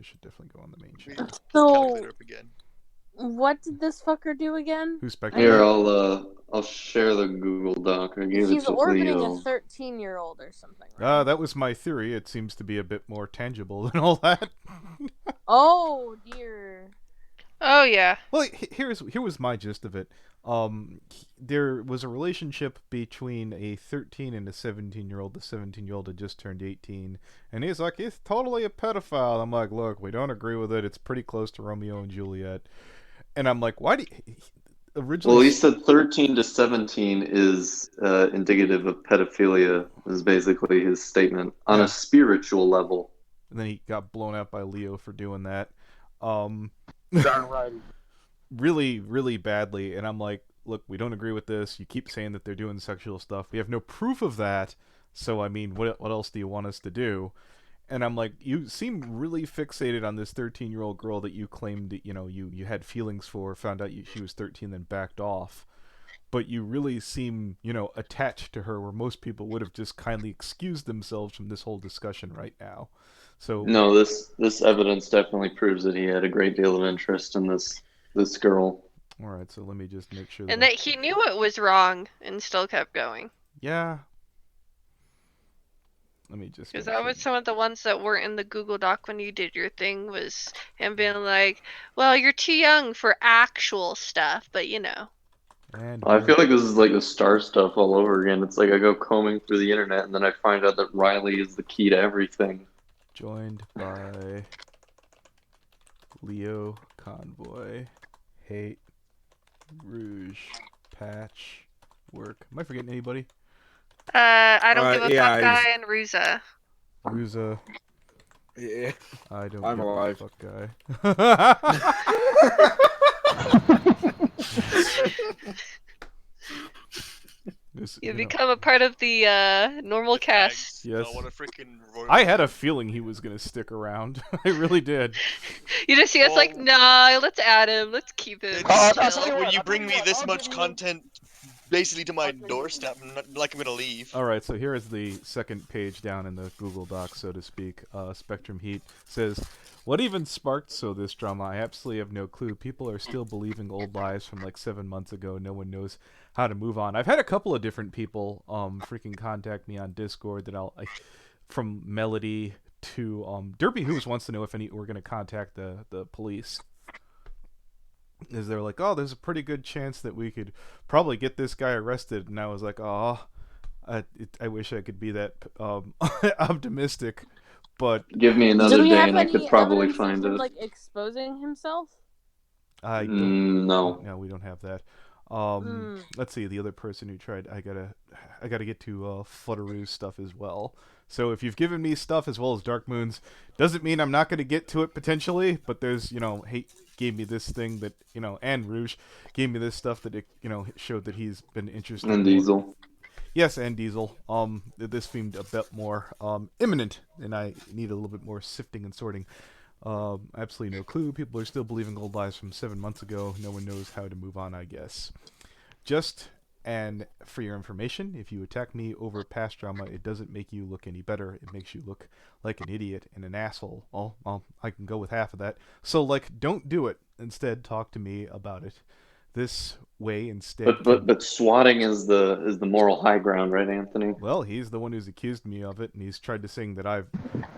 should definitely go on the main channel. So, Up again. what did this fucker do again? Who's Spectre? Here, I'll share the Google Doc. I gave He's it to orbiting Leo. a 13-year-old or something. Right? That was my theory. It seems to be a bit more tangible than all that. Oh dear. Oh yeah. Well, here was my gist of it. There was a relationship between a 13 and a 17-year-old. The 17-year-old had just turned 18, and he's like, he's totally a pedophile. I'm like, look, we don't agree with it. It's pretty close to Romeo and Juliet. And I'm like, why do you... Originally... Well, he said 13 to 17 is indicative of pedophilia, is basically his statement, on a spiritual level. And then he got blown out by Leo for doing that. Right. Really, really badly. And I'm like, look, we don't agree with this. You keep saying that they're doing sexual stuff. We have no proof of that. So, I mean, what else do you want us to do? And I'm like, you seem really fixated on this 13-year-old girl that you claimed that, you had feelings for, found out she was 13, then backed off. But you really seem, attached to her, where most people would have just kindly excused themselves from this whole discussion right now. So no, this evidence definitely proves that he had a great deal of interest in this girl. All right, so let me just make sure. And that he knew it was wrong and still kept going. Yeah. Let me just. Because that was some of the ones that were in the Google Doc when you did your thing, was him being like, well, you're too young for actual stuff, but And I feel like this is like the Star stuff all over again. It's like I go combing through the internet and then I find out that Riley is the key to everything. Joined by Leo Convoy, Hate, Rouge, Patch, Work. Am I forgetting anybody? I don't give a fuck guy and Ruza. Ruza. Yeah. I don't I'm give alive. a fuck guy. You become a part of the normal cast. Yes. Oh, what a freaking I had a feeling he was gonna stick around. I really did. You just see us like, nah, let's add him. Let's keep him. When you bring me this much content basically to my doorstep, I'm gonna leave. Alright, so here is the second page down in the Google Doc, so to speak. Spectrum Heat says, what even sparked this drama? I absolutely have no clue. People are still believing old lies from like 7 months ago. No one knows how to move on. I've had a couple of different people freaking contact me on Discord that from Melody to Derpy Who's wants to know if we're gonna contact the police. Is they're like, oh, there's a pretty good chance that we could probably get this guy arrested, and I was like, oh, I wish I could be that optimistic, but give me another day and I could probably find it. Like exposing himself? I don't. No, we don't have that. Let's see, the other person who tried. I gotta get to Flutteroo stuff as well. So if you've given me stuff as well as Dark Moons, doesn't mean I'm not gonna get to it potentially. But there's Hate gave me this thing that and Rouge gave me this stuff that it showed that he's been interested. And Diesel. Yes, and Diesel. This seemed a bit more imminent, and I need a little bit more sifting and sorting. Absolutely no clue. People are still believing old lies from 7 months ago. No one knows how to move on, I guess. And for your information, if you attack me over past drama, it doesn't make you look any better. It makes you look like an idiot and an asshole. Well, I can go with half of that. So, don't do it. Instead, talk to me about it. This way instead. But swatting is the moral high ground, right, Anthony? Well, he's the one who's accused me of it, and he's tried to sing that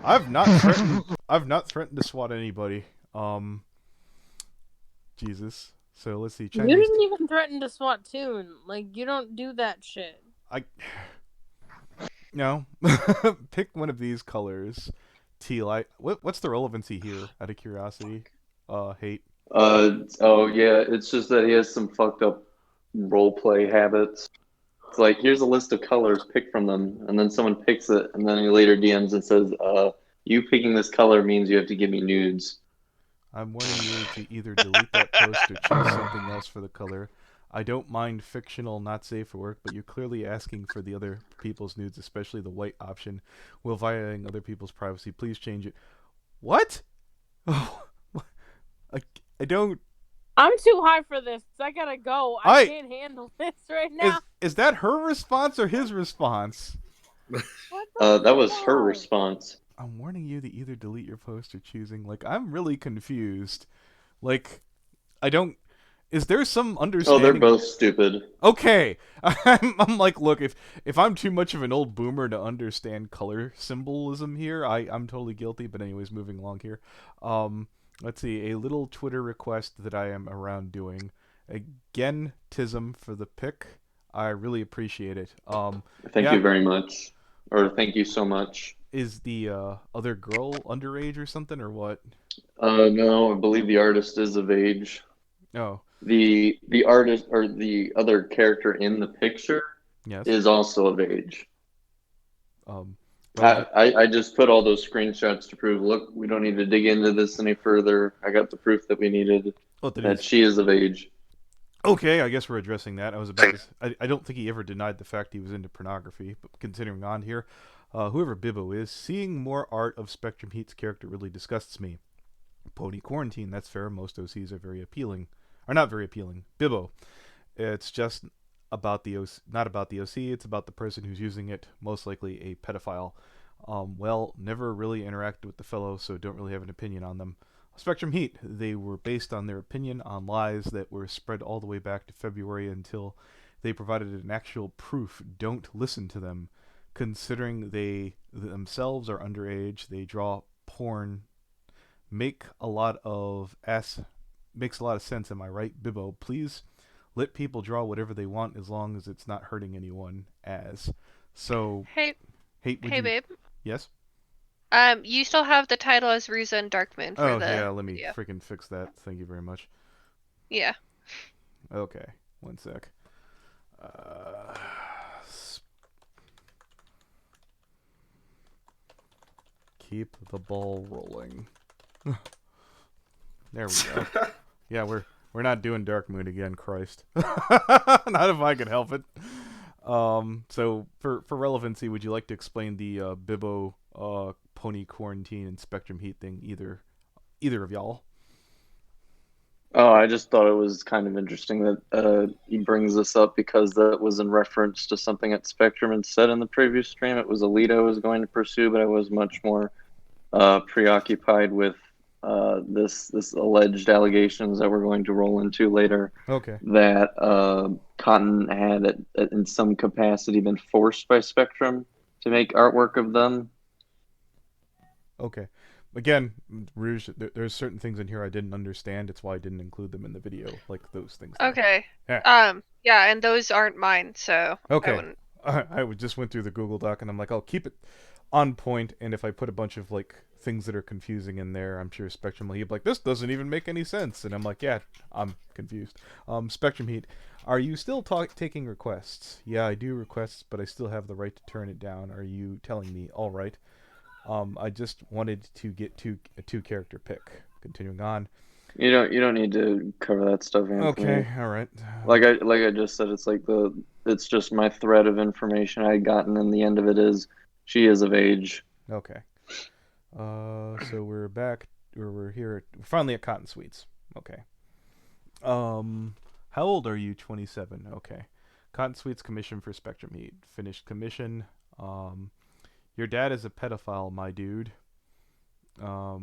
I've not threatened to swat anybody. Jesus. So let's see. Chinese... You didn't even threaten to swat Toon. You don't do that shit. No. Pick one of these colors. Teal. What's the relevancy here? Out of curiosity. Hate. Oh yeah. It's just that he has some fucked up role play habits. It's like, here's a list of colors. Pick from them, and then someone picks it, and then he later DMs and says, "You picking this color means you have to give me nudes." I'm warning you to either delete that post or choose something else for the color. I don't mind fictional, not safe for work, but you're clearly asking for the other people's nudes, especially the white option, while violating other people's privacy. Please change it. What? Oh, I don't... I'm too high for this. I gotta go. I can't handle this right now. Is that her response or his response? That was her response. I'm warning you to either delete your post or choosing. Like, I'm really confused. Like, I don't. Is there some Oh, understanding? they're both stupid. Okay, I'm like, look, if I'm too much of an old boomer to understand color symbolism here, I'm totally guilty. But anyways, moving along here. Let's see, a little Twitter request that I am around doing. Again, Tism for the pick. I really appreciate it. Thank Yeah. you very much, or thank you so much. Is the other girl underage or something or what? No, I believe the artist is of age. Oh, The artist or the other character in the picture yes. is also of age. Well, I just put all those screenshots to prove, look, we don't need to dig into this any further. I got the proof that we needed, that she is of age. Okay, I guess we're addressing that. I was about to. I don't think he ever denied the fact he was into pornography, but continuing on here, whoever Bibbo is, seeing more art of Spectrum Heat's character really disgusts me. Pony Quarantine, that's fair. Most OCs are very appealing. Are not very appealing. Bibbo. It's just about the OC, not about the OC, it's about the person who's using it, most likely a pedophile. Well, never really interacted with the fellow, so don't really have an opinion on them. Spectrum Heat, they were based on their opinion on lies that were spread all the way back to February until they provided an actual proof. Don't listen to them. Considering they themselves are underage, they draw porn. Makes a lot of sense, am I right, Bibbo? Please let people draw whatever they want as long as it's not hurting anyone. So Hey, babe. Yes. You still have the title as Rouge and Darkmoon for the. Yeah, let me video. freaking fix that. Thank you very much. Yeah. Okay, one sec. Keep the ball rolling. There we go. Yeah, we're not doing Darkmoon again, Christ. Not if I could help it. So for relevancy, would you like to explain the Bibbo Pony Quarantine and Spectrum Heat thing, either of y'all? Oh, I just thought it was kind of interesting that he brings this up because that was in reference to something that Spectrum had said in the previous stream. It was a lead I was going to pursue, but I was much more preoccupied with this alleged allegations that we're going to roll into later. Okay. That Cotton had, in some capacity, been forced by Spectrum to make artwork of them. Okay. Again, Rouge, there's certain things in here I didn't understand. It's why I didn't include them in the video, like those things. Okay. Yeah. Yeah, and those aren't mine, so okay. I wouldn't. I just went through the Google Doc and I'm like, I'll keep it on point, and if I put a bunch of like things that are confusing in there, I'm sure Spectrum will be like, this doesn't even make any sense, and I'm like, yeah, I'm confused. Spectrum Heat, are you still taking requests? Yeah, I do requests, but I still have the right to turn it down. Are you telling me? All right. I just wanted to get a two character pick. Continuing on. You don't need to cover that stuff, Anthony. Okay, all right. Like I just said, it's just my thread of information I had gotten, and the end of it is she is of age. Okay. So we're back. We're here. We're finally at Cotton Sweets. Okay. How old are you? 27. Okay. Cotton Sweets commission for Spectrum Heat. Finished commission. Your dad is a pedophile, my dude. Your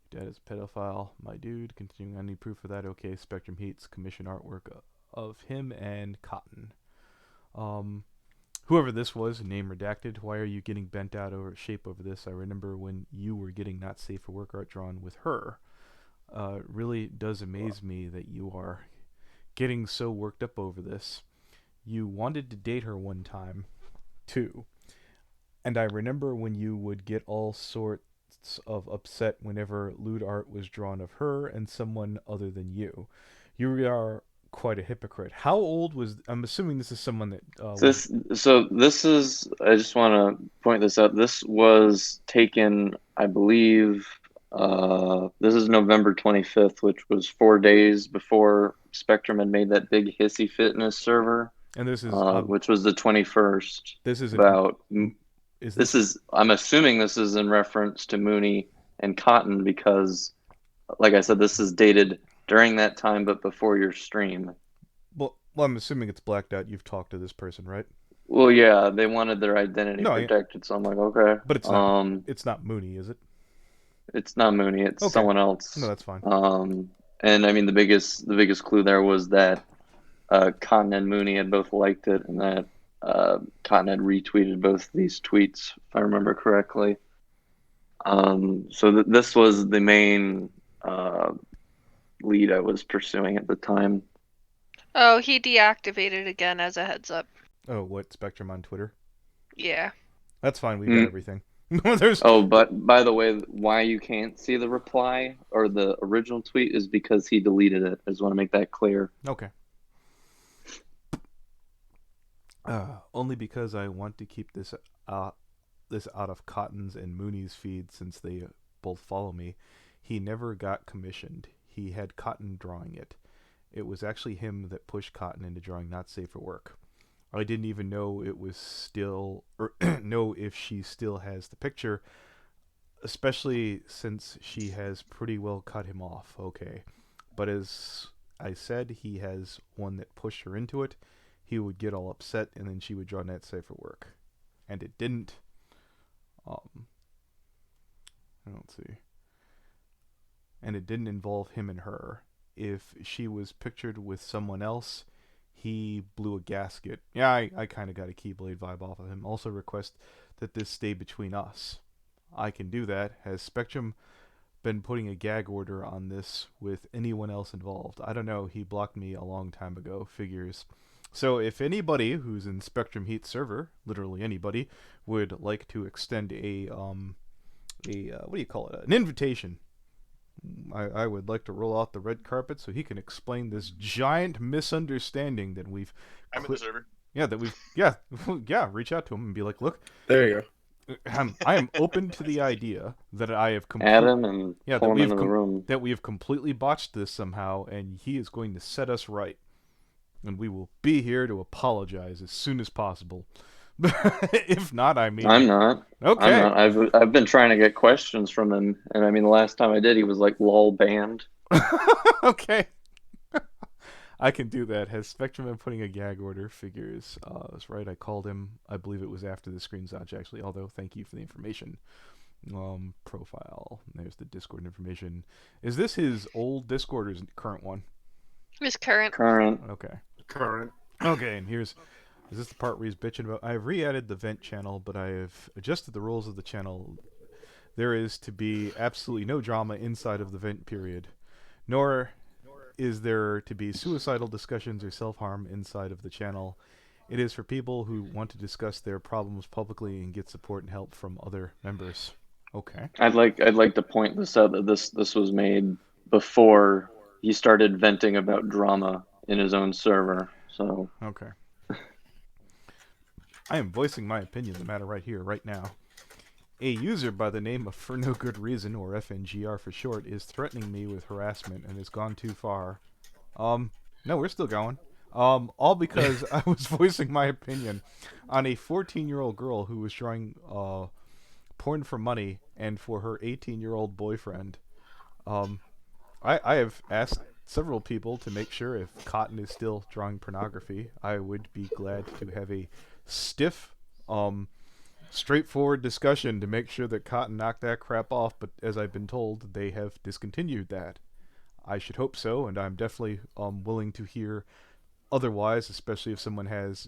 dad is a pedophile, my dude. Continuing, I need proof of that. Okay, Spectrum Heat's commission artwork of him and Cotton. Whoever this was, name redacted. Why are you getting bent out over shape over this? I remember when you were getting not safe for work art drawn with her. Really does amaze me that you are getting so worked up over this. You wanted to date her one time, too. And I remember when you would get all sorts of upset whenever lewd art was drawn of her and someone other than you. You are quite a hypocrite. How old was... I'm assuming this is someone that... This is... I just want to point this out. This was taken, I believe... this is November 25th, which was 4 days before Spectrum had made that big Hissy Fitness server. And this is... which was the 21st. This is... about... I'm assuming this is in reference to Mooney and Cotton because, like I said, this is dated during that time but before your stream. Well, I'm assuming it's blacked out. You've talked to this person, right? Well, yeah, they wanted their identity No, yeah. protected, so I'm like, okay. But it's not. It's not Mooney, is it? It's not Mooney, it's Okay. someone else. No, that's fine. And I mean the biggest clue there was that Cotton and Mooney had both liked it, and that Cotton had retweeted both these tweets, if I remember correctly. So this was the main lead I was pursuing at the time. Oh, he deactivated again as a heads up. Oh, what Spectrum on Twitter? Yeah. That's fine. We've got everything. There's. Oh, but by the way, why you can't see the reply or the original tweet is because he deleted it. I just want to make that clear. Okay. Only because I want to keep this out of Cotton's and Mooney's feed since they both follow me. He never got commissioned. He had Cotton drawing it. It was actually him that pushed Cotton into drawing Not Safe for Work. I didn't even know it was still, or know if she still has the picture, especially since she has pretty well cut him off. Okay. But as I said, he has one that pushed her into it. He would get all upset, and then she would draw Not Safe for Work. And it didn't. Let's see. And it didn't involve him and her. If she was pictured with someone else, he blew a gasket. Yeah, I kind of got a Keyblade vibe off of him. Also request that this stay between us. I can do that. Has Spectrum been putting a gag order on this with anyone else involved? I don't know. He blocked me a long time ago. Figures. So if anybody who's in Spectrum Heat server, literally anybody, would like to extend a what do you call it? An invitation. I would like to roll out the red carpet so he can explain this giant misunderstanding that we've. I'm in the server. Yeah, that we've. Yeah. Reach out to him and be like, look. There you go. I am open to the idea that I have Add him and pull him into the room. That we have completely botched this somehow, and he is going to set us right. And we will be here to apologize as soon as possible. If not, I mean... I'm not. Okay. I'm not. I've been trying to get questions from him, and I mean, the last time I did, he was like, lol banned. Okay. I can do that. Has Spectrum been putting a gag order? Figures. That's right. I called him. I believe it was after the screenshots, actually. Although, thank you for the information. Profile. There's the Discord information. Is this his old Discord or his current one? His current. Current. Okay. Current. Okay, and here's... Is this the part where he's bitching about... I have re-added the vent channel, but I have adjusted the rules of the channel. There is to be absolutely no drama inside of the vent period. Nor is there to be suicidal discussions or self-harm inside of the channel. It is for people who want to discuss their problems publicly and get support and help from other members. Okay. I'd like to point this out that this was made before he started venting about drama in his own server. So okay. I am voicing my opinion on the matter right here, right now. A user by the name of ForNoGoodReason, or FNGR for short, is threatening me with harassment and has gone too far. No, we're still going. All because I was voicing my opinion on a 14-year-old girl who was drawing porn for money and for her 18-year-old boyfriend. I have asked several people to make sure if Cotton is still drawing pornography. I would be glad to have a stiff, straightforward discussion to make sure that Cotton knocked that crap off, but as I've been told, they have discontinued that. I should hope so, and I'm definitely willing to hear otherwise, especially if someone has,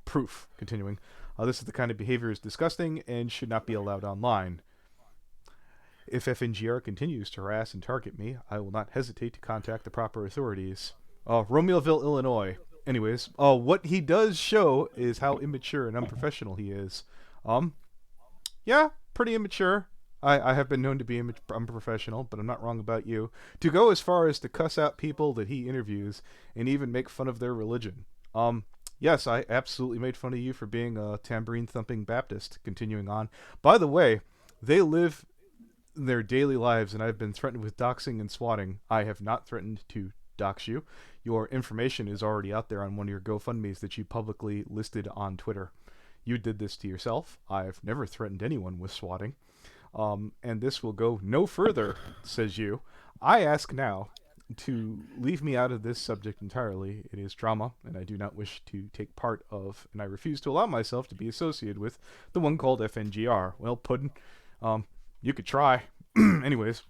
proof. Continuing. This is the kind of behavior is disgusting and should not be allowed online. If FNGR continues to harass and target me, I will not hesitate to contact the proper authorities. Romeoville, Illinois. Anyways, what he does show is how immature and unprofessional he is. Yeah, pretty immature. I have been known to be unprofessional, but I'm not wrong about you. To go as far as to cuss out people that he interviews and even make fun of their religion. Yes, I absolutely made fun of you for being a tambourine-thumping Baptist. Continuing on. By the way, they live their daily lives, and I've been threatened with doxing and swatting. I have not threatened to dox you. Your information is already out there on one of your GoFundMes that you publicly listed on Twitter. You did this to yourself. I've never threatened anyone with swatting. And this will go no further, says you. I ask now, To leave me out of this subject entirely, it is drama, and I do not wish to take part of, and I refuse to allow myself to be associated with the one called FNGR. Well, Puddin', you could try. Anyways,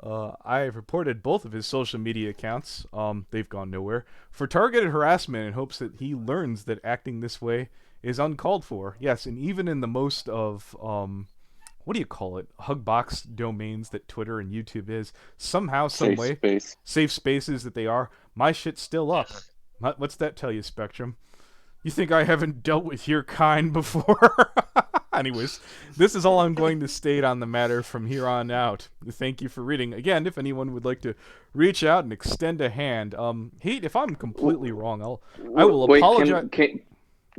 I have reported both of his social media accounts, they've gone nowhere, for targeted harassment in hopes that he learns that acting this way is uncalled for. Yes, and even in the most of, what do you call it? Hugbox domains that Twitter and YouTube is. Somehow, some way, safe spaces that they are. My shit's still up. What's that tell you, Spectrum? You think I haven't dealt with your kind before? Anyways, this is all I'm going to state on the matter from here on out. Thank you for reading. Again, if anyone would like to reach out and extend a hand, Heat, if I'm completely wrong, I will apologize.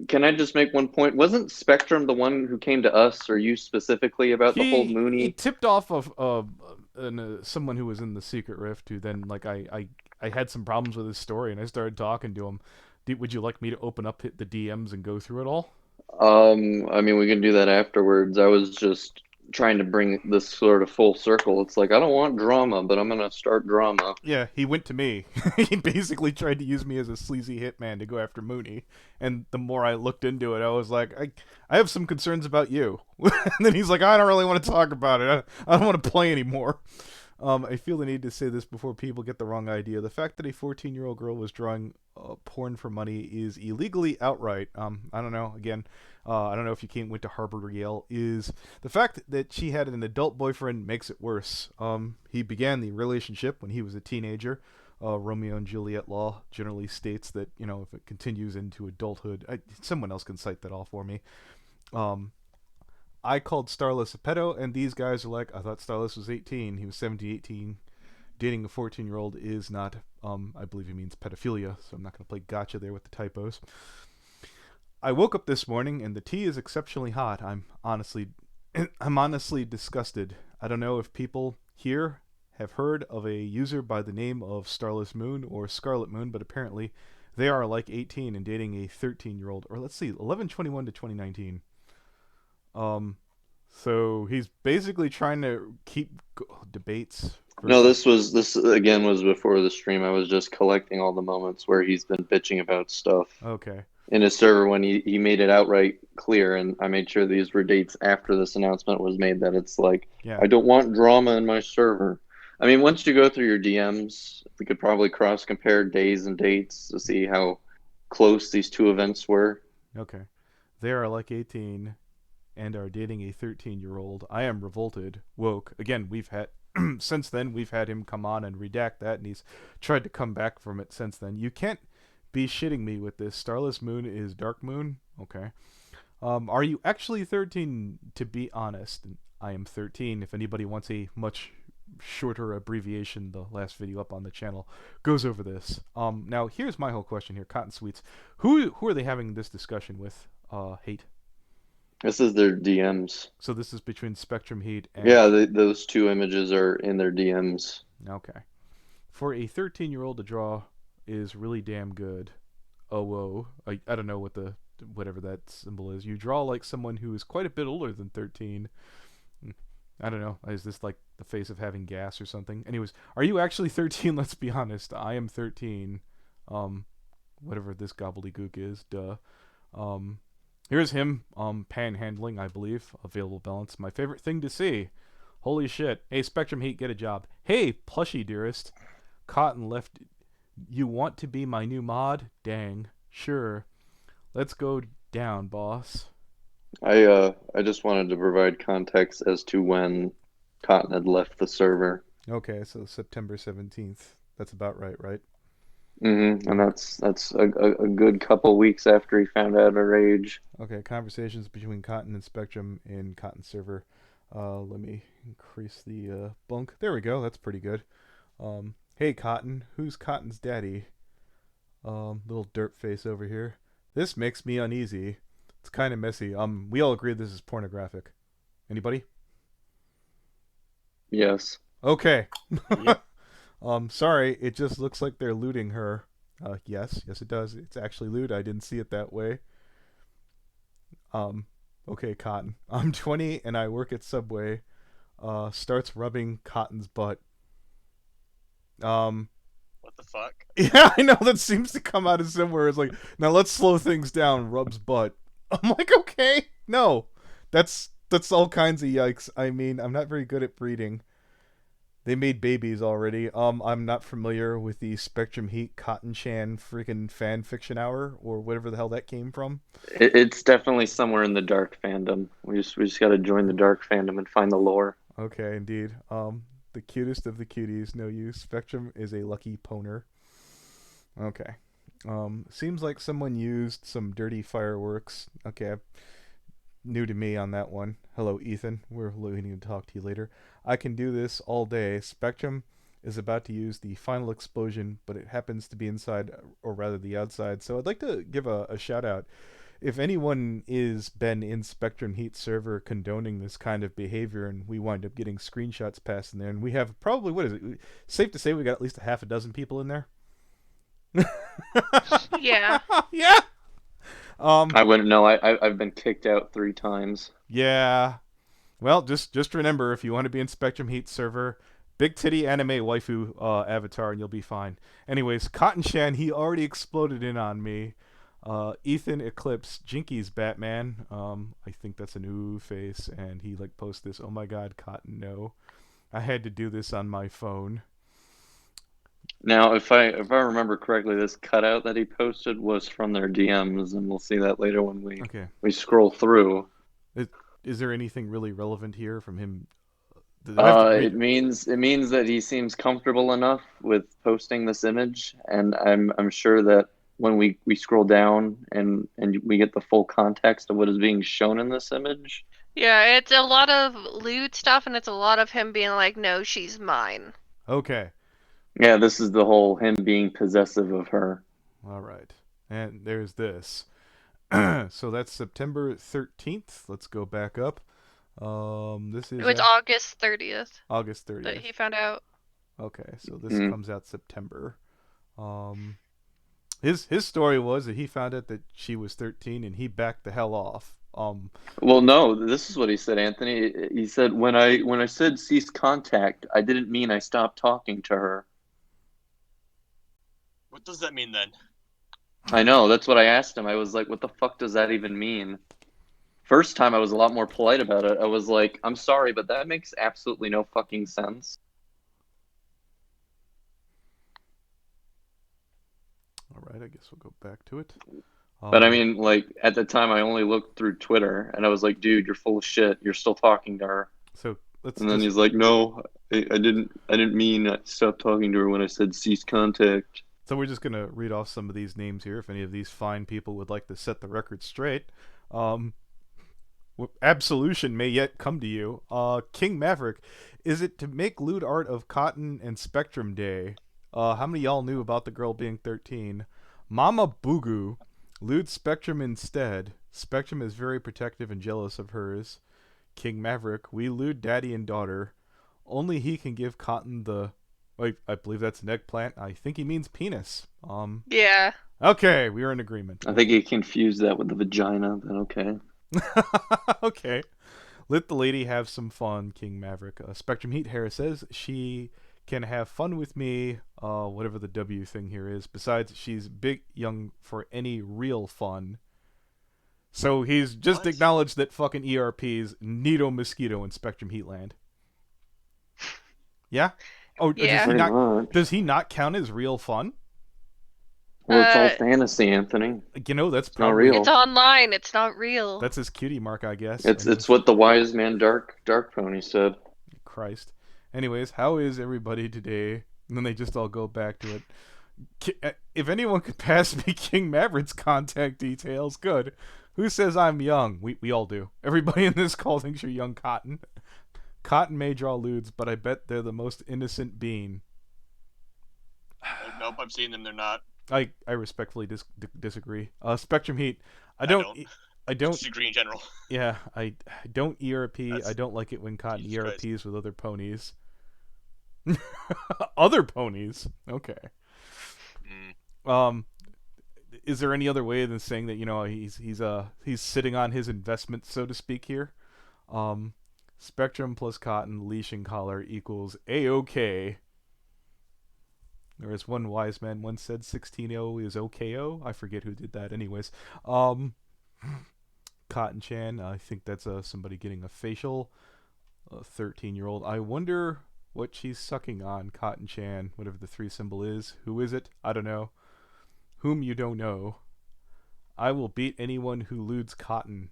Can I just make one point? Wasn't Spectrum the one who came to us, or you specifically, about the whole Mooney? He tipped off of someone who was in the Secret Rift, who then, like, I had some problems with his story, and I started talking to him. Would you like me to open up the DMs and go through it all? I mean, we can do that afterwards. I was just trying to bring this sort of full circle. It's like, I don't want drama, but I'm going to start drama. Yeah, he went to me. He basically tried to use me as a sleazy hitman to go after Mooney. And the more I looked into it, I was like, I have some concerns about you. And then he's like, I don't really want to talk about it. I don't want to play anymore. I feel the need to say this before people get the wrong idea. The fact that a 14-year-old girl was drawing porn for money is illegally outright. I don't know. Again, I don't know if you went to Harvard or Yale. Is the fact that she had an adult boyfriend makes it worse. He began the relationship when he was a teenager. Romeo and Juliet law generally states that, you know, if it continues into adulthood, someone else can cite that all for me. I called Starless a pedo, and these guys are like, I thought Starless was 18. He was 17, 18. Dating a 14-year-old is not, I believe he means pedophilia, so I'm not going to play gotcha there with the typos. I woke up this morning, and the tea is exceptionally hot. I'm honestly disgusted. I don't know if people here have heard of a user by the name of Starless Moon or Scarlet Moon, but apparently they are like 18 and dating a 13-year-old, or let's see, 11/21 to 2019. So he's basically trying to keep debates. No, this again was before the stream. I was just collecting all the moments where he's been bitching about stuff. Okay. In his server when he made it outright clear, and I made sure these were dates after this announcement was made, that it's like, yeah. I don't want drama in my server. I mean, once you go through your DMs, we could probably cross-compare days and dates to see how close these two events were. Okay. They are like 18 and are dating a 13-year-old. I am revolted. Woke. Again, we've had... since then, we've had him come on and redact that, and he's tried to come back from it since then. You can't be shitting me with this. Starless Moon is Dark Moon? Okay. Are you actually 13, to be honest? I am 13. If anybody wants a much shorter abbreviation, the last video up on the channel goes over this. Now, here's my whole question here. Cotton Sweets. Who are they having this discussion with? Hate? This is their DMs. So this is between Spectrum Heat and... Yeah, those two images are in their DMs. Okay. For a 13-year-old to draw is really damn good. Oh, whoa. I don't know what whatever that symbol is. You draw like someone who is quite a bit older than 13. I don't know. Is this like the face of having gas or something? Anyways, are you actually 13? Let's be honest. I am 13. Whatever this gobbledygook is. Duh. Here's him, panhandling, I believe. Available balance. My favorite thing to see. Holy shit. Hey, Spectrum Heat, get a job. Hey, Plushy Dearest. Cotton left. You want to be my new mod? Dang. Sure. Let's go down, boss. I just wanted to provide context as to when Cotton had left the server. Okay, so September 17th. That's about right? Mm-hmm. And that's a good couple weeks after he found out our age. Okay, conversations between Cotton and Spectrum in Cotton server. Let me increase the bunk. There we go. That's pretty good. Hey Cotton, who's Cotton's daddy? Little dirt face over here. This makes me uneasy. It's kind of messy. We all agree this is pornographic. Anybody? Yes. Okay. Yep. Sorry, it just looks like they're looting her. Yes it does. It's actually loot. I didn't see it that way. Okay, Cotton. I'm 20 and I work at Subway. Starts rubbing Cotton's butt. What the fuck? Yeah, I know, that seems to come out of somewhere. It's like, now let's slow things down, rubs butt. I'm like, okay, no. That's all kinds of yikes. I mean, I'm not very good at breeding. They made babies already. I'm not familiar with the Spectrum Heat Cotton Chan freaking fan fiction hour or whatever the hell that came from. It's definitely somewhere in the dark fandom. We just got to join the dark fandom and find the lore. Okay, indeed. The cutest of the cuties, no use. Spectrum is a lucky poner. Okay. Seems like someone used some dirty fireworks. Okay, new to me on that one. Hello, Ethan. We're looking to talk to you later. I can do this all day. Spectrum is about to use the final explosion, but it happens to be inside, or rather the outside. So I'd like to give a shout out. If anyone is been in Spectrum Heat server condoning this kind of behavior, and we wind up getting screenshots passed in there, and we have probably, what is it? Safe to say we got at least a half a dozen people in there. Yeah. Yeah. I wouldn't know. I've been kicked out 3 times. Yeah. Well, just remember, if you want to be in Spectrum Heat server, big titty anime waifu avatar, and you'll be fine. Anyways, Cotton Chan, he already exploded in on me. Ethan Eclipse, Jinky's Batman. I think that's a new face, and he like posted this. Oh my God, Cotton, no! I had to do this on my phone. Now, if I remember correctly, this cutout that he posted was from their DMs, and we'll see that later when we scroll through. Is there anything really relevant here from him? It means that he seems comfortable enough with posting this image, and I'm sure that when we scroll down and we get the full context of what is being shown in this image. Yeah, it's a lot of lewd stuff, and it's a lot of him being like, "No, she's mine." Okay. Yeah, this is the whole him being possessive of her. All right, and there's this. So that's September 13th. Let's go back up. This is It's August 30th. August 30th. That he found out. Okay, so this comes out September. His story was that he found out that she was 13 and he backed the hell off. Well, no, this is what he said, Anthony. He said, when I said cease contact, I didn't mean I stopped talking to her. What does that mean then? I know, that's what I asked him. I was like, what the fuck does that even mean? First time I was a lot more polite about it. I was like, I'm sorry, but that makes absolutely no fucking sense. All right, I guess we'll go back to it. But I mean, like, at the time, I only looked through Twitter, and I was like, dude, you're full of shit. You're still talking to her. So and then he's like, no, I didn't mean I stopped talking to her when I said cease contact. So we're just going to read off some of these names here if any of these fine people would like to set the record straight. Absolution may yet come to you. King Maverick, is it to make lewd art of Cotton and Spectrum Day? How many of y'all knew about the girl being 13? Mama Boogoo, lewd Spectrum instead. Spectrum is very protective and jealous of hers. King Maverick, we lewd daddy and daughter. Only he can give Cotton the... Wait, I believe that's an eggplant. I think he means penis. Yeah. Okay, we are in agreement. I think he confused that with the vagina, but okay. Okay. Let the lady have some fun, King Maverick. Spectrum Heat Hair says she can have fun with me, whatever the W thing here is. Besides, she's big young for any real fun. So he's just acknowledged that fucking ERPs Nito Mosquito in Spectrum Heatland. Yeah? Oh, Yeah. does he not count as real fun? Well, it's all fantasy, Anthony. You know, that's not real. It's online. It's not real. That's his cutie mark, I guess. It's what the wise man Dark Pony said. Christ. Anyways, how is everybody today? And then they just all go back to it. If anyone could pass me King Maverick's contact details, good. Who says I'm young? We all do. Everybody in this call thinks you're young, Cotton. Cotton may draw lewds, but I bet they're the most innocent being. Nope, I've seen them. They're not. I respectfully disagree. Spectrum Heat. I don't disagree in general. Yeah, I don't ERP. I don't like it when Cotton Jesus ERPs Christ. with other ponies. Other ponies. Okay. Is there any other way than saying that, you know, he's sitting on his investment, so to speak, here? Spectrum plus Cotton leash and collar equals A-OK. Or as one wise man once said, 16-0 is OKO. I forget who did that. Anyways, um, Cotton Chan. I think that's somebody getting a facial. A 13-year-old. I wonder what she's sucking on. Cotton Chan, whatever the 3 symbol is. Who is it? I don't know. Whom you don't know. I will beat anyone who lewds cotton.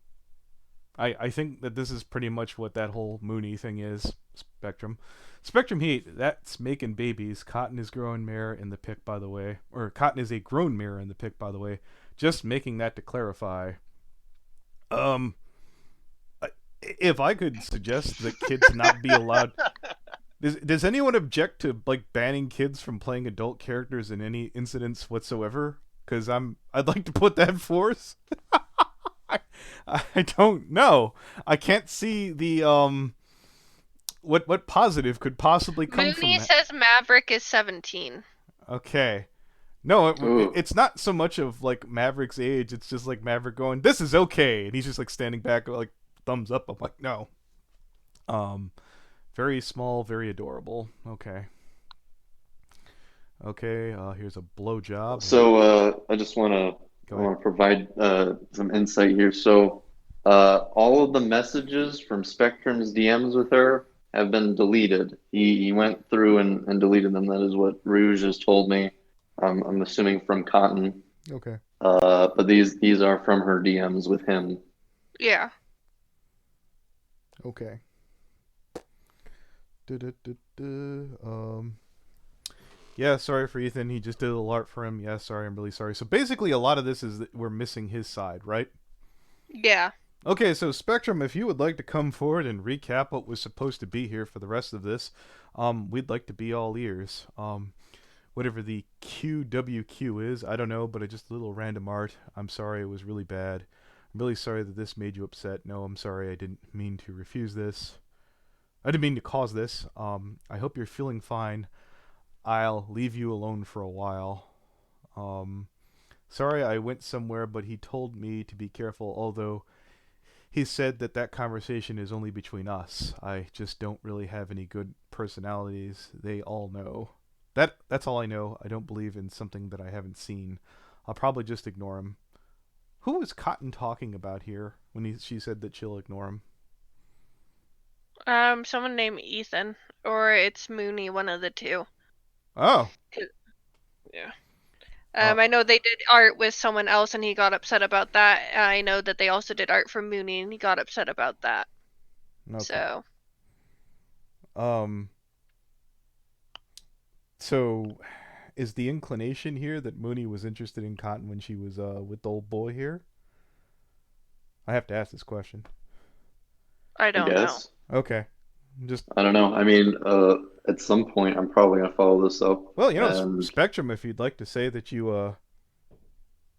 I think that this is pretty much what that whole Mooney thing is. Spectrum. Spectrum Heat, that's making babies. Cotton is growing mare in the pic, by the way. Or Cotton is a grown mare in the pic, by the way. Just making that to clarify. If I could suggest that kids not be allowed... Does anyone object to like banning kids from playing adult characters in any incidents whatsoever? Because I'd like to put that forth. I don't know. I can't see the what positive could possibly come from Mooney that. says Maverick is 17. Okay. No, Ooh. it's not so much of like Maverick's age. It's just like Maverick going, "This is okay," and he's just like standing back, like thumbs up. I'm like, no. Very small, very adorable. Okay. Okay. Here's a blowjob. So I just want to provide some insight here. So all of the messages from Spectrum's DMs with her have been deleted. He went through and deleted them. That is what Rouge has told me. I'm assuming from Cotton. Okay. But these are from her DMs with him. Yeah. Okay. Yeah, sorry for Ethan. He just did a little art for him. Yeah, sorry. I'm really sorry. So basically, a lot of this is that we're missing his side, right? Yeah. Okay, so Spectrum, if you would like to come forward and recap what was supposed to be here for the rest of this, we'd like to be all ears. Whatever the QWQ is, I don't know, but just a little random art. I'm sorry, it was really bad. I'm really sorry that this made you upset. No, I'm sorry, I didn't mean to refuse this. I didn't mean to cause this. I hope you're feeling fine. I'll leave you alone for a while. Sorry I went somewhere, but he told me to be careful, although he said that conversation is only between us. I just don't really have any good personalities. They all know. That's all I know. I don't believe in something that I haven't seen. I'll probably just ignore him. Who was Cotton talking about here when she said that she'll ignore him? Someone named Ethan, or it's Mooney, one of the two. Oh. Yeah. I know they did art with someone else, and he got upset about that. I know that they also did art for Mooney, and he got upset about that. Okay. So. So, is the inclination here that Mooney was interested in Cotton when she was with the old boy here? I have to ask this question. I don't know. Okay. I don't know. I mean, at some point, I'm probably gonna follow this up. Well, Spectrum, if you'd like to say that you, I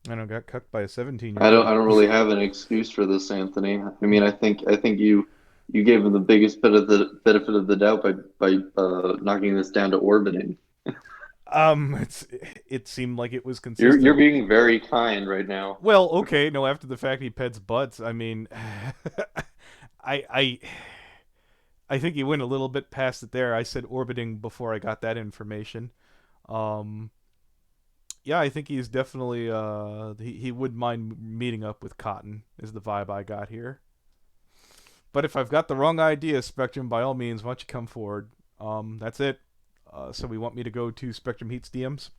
don't know, got cucked by a 17-year-old. I don't really have an excuse for this, Anthony. I mean, I think you gave him the biggest benefit of the doubt by knocking this down to orbiting. It seemed like it was consistent. You're being very kind right now. Well, okay, no, after the fact he pets butts, I mean, I think he went a little bit past it there. I said orbiting before I got that information. Yeah, I think he's definitely he wouldn't mind meeting up with Cotton is the vibe I got here. But if I've got the wrong idea, Spectrum, by all means, why don't you come forward? That's it. So we want me to go to Spectrum Heat's DMs?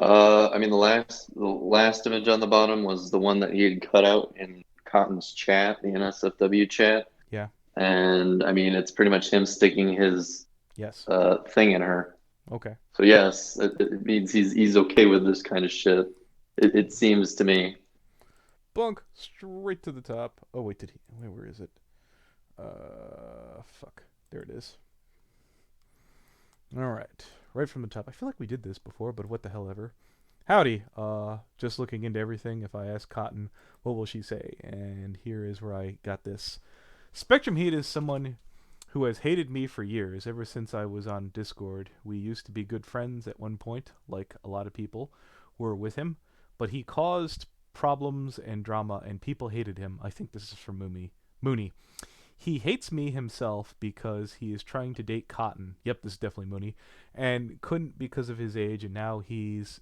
I mean, the last image on the bottom was the one that he had cut out in Cotton's chat, the NSFW chat. Yeah. And I mean, it's pretty much him sticking his thing in her. Okay. So yes, it means he's okay with this kind of shit. It seems to me. Bunk straight to the top. Oh wait, where is it? Fuck. There it is. All right, right from the top. I feel like we did this before, but what the hell ever. Howdy. Just looking into everything. If I ask Cotton, what will she say? And here is where I got this. Spectrum Heat is someone who has hated me for years, ever since I was on Discord. We used to be good friends at one point, like a lot of people were with him, but he caused problems and drama, and people hated him. I think this is from Mooney. He hates me himself because he is trying to date Cotton. Yep, this is definitely Mooney. And couldn't because of his age, and now he's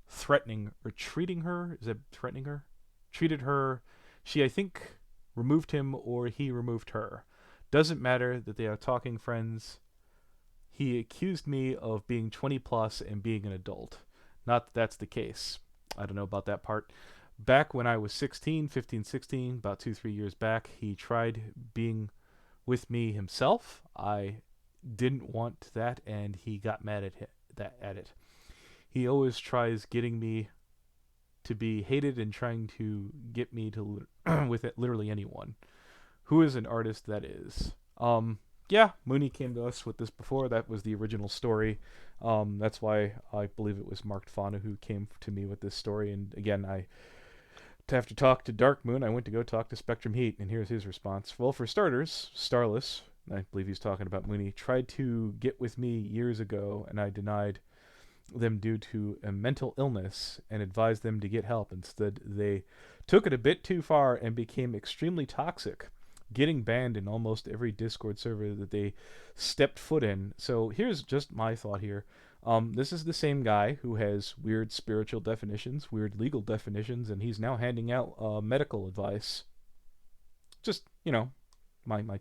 threatening or treating her. Is it threatening her? Treated her. She, I think, removed him or he removed her. Doesn't matter that they are talking friends. He accused me of being 20 plus and being an adult. Not that that's the case. I don't know about that part. Back when I was 16, 15, 16, about 2-3 years back, he tried being with me himself. I didn't want that, and he got mad at it. He always tries getting me to be hated and trying to get me to with it, literally anyone. Who is an artist that is? Yeah, Mooney came to us with this before. That was the original story. That's why I believe it was Mark Fauna who came to me with this story. And again, after talk to Dark Moon, I went to go talk to Spectrum Heat, and here's his response. Well, for starters, Starless, I believe he's talking about Mooney, tried to get with me years ago, and I denied them due to a mental illness and advised them to get help. Instead, they took it a bit too far and became extremely toxic, getting banned in almost every Discord server that they stepped foot in. So here's just my thought here. This is the same guy who has weird spiritual definitions, weird legal definitions, and he's now handing out medical advice. Just, my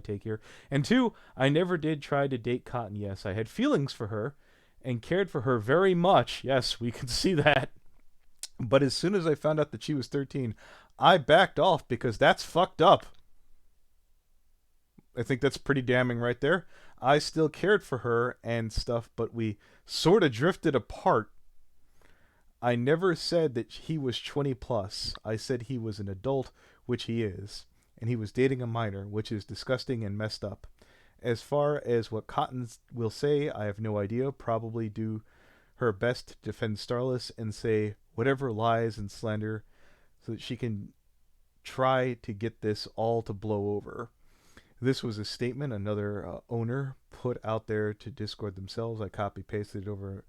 take here. And two, I never did try to date Cotton. Yes, I had feelings for her and cared for her very much. Yes, we can see that. But as soon as I found out that she was 13, I backed off because that's fucked up. I think that's pretty damning right there. I still cared for her and stuff, but we sort of drifted apart. I never said that he was 20 plus. I said he was an adult, which he is, and he was dating a minor, which is disgusting and messed up. As far as what Cotton will say, I have no idea. Probably do her best to defend Starless and say whatever lies and slander so that she can try to get this all to blow over. This was a statement another owner put out there to Discord themselves. I copy-pasted it over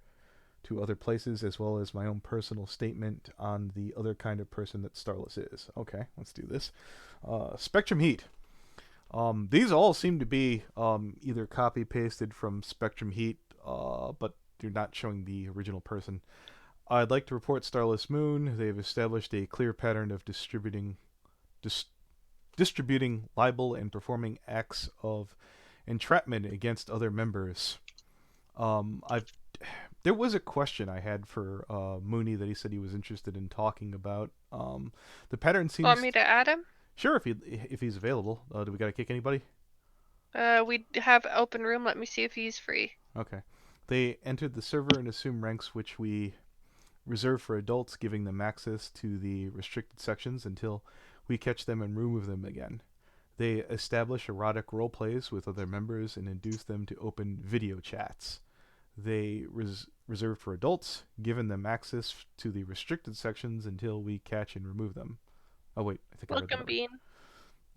to other places, as well as my own personal statement on the other kind of person that Starless is. Okay, let's do this. Spectrum Heat. These all seem to be either copy-pasted from Spectrum Heat, but they're not showing the original person. I'd like to report Starless Moon. They've established a clear pattern of distributing libel and performing acts of entrapment against other members. There was a question I had for Mooney that he said he was interested in talking about. The pattern seems. Want me to add him? Sure, if he's available. Do we gotta kick anybody? We have open room. Let me see if he's free. Okay. They entered the server and assume ranks which we reserve for adults, giving them access to the restricted sections until we catch them and remove them again. They establish erotic role plays with other members and induce them to open video chats. They reserve for adults, giving them access to the restricted sections until we catch and remove them. Oh wait, I think I read that Welcome, Bean.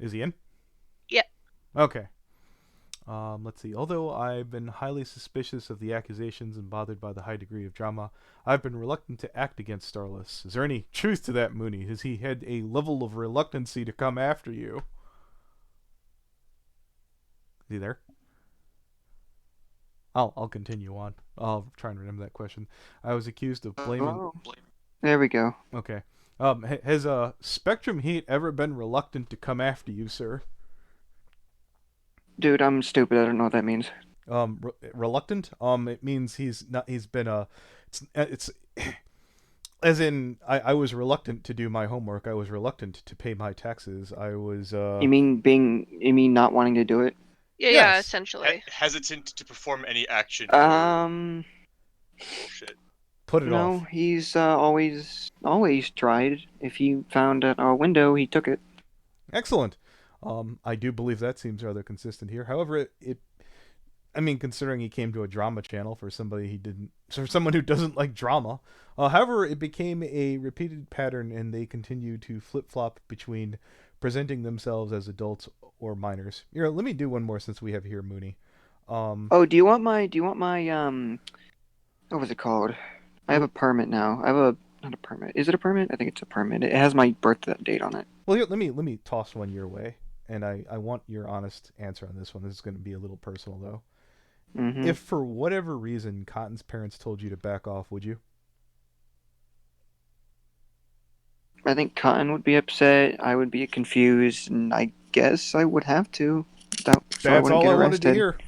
Is he in? Yeah. Okay. Let's see. Although I've been highly suspicious of the accusations and bothered by the high degree of drama, I've been reluctant to act against Starless. Is there any truth to that, Mooney? Has he had a level of reluctancy to come after you? Is he there? I'll continue on. I'll try and remember that question. I was accused of blaming... Oh, there we go. Okay. Has Spectrum Heat ever been reluctant to come after you, sir? Dude, I'm stupid. I don't know what that means. Reluctant? It means he's been it's as in I was reluctant to do my homework. I was reluctant to pay my taxes. I was You mean not wanting to do it? Yeah, Yes. essentially. Hesitant to perform any action. Shit. put it No, off. he's always tried. If he found a window, he took it. Excellent. I do believe that seems rather consistent here. However, I mean, considering he came to a drama channel for someone who doesn't like drama. However, it became a repeated pattern, and they continue to flip-flop between presenting themselves as adults or minors. Here, let me do one more since we have here Mooney. Oh, do you want my what was it called? I have a permit now. I have not a permit. Is it a permit? I think it's a permit. It has my birth date on it. Well, here, let me toss one your way. and I want your honest answer on this one. This is going to be a little personal, though. Mm-hmm. If for whatever reason Cotton's parents told you to back off, would you? I think Cotton would be upset. I would be confused, and I guess I would have to. So I That's wouldn't all get I wanted to arrested. hear.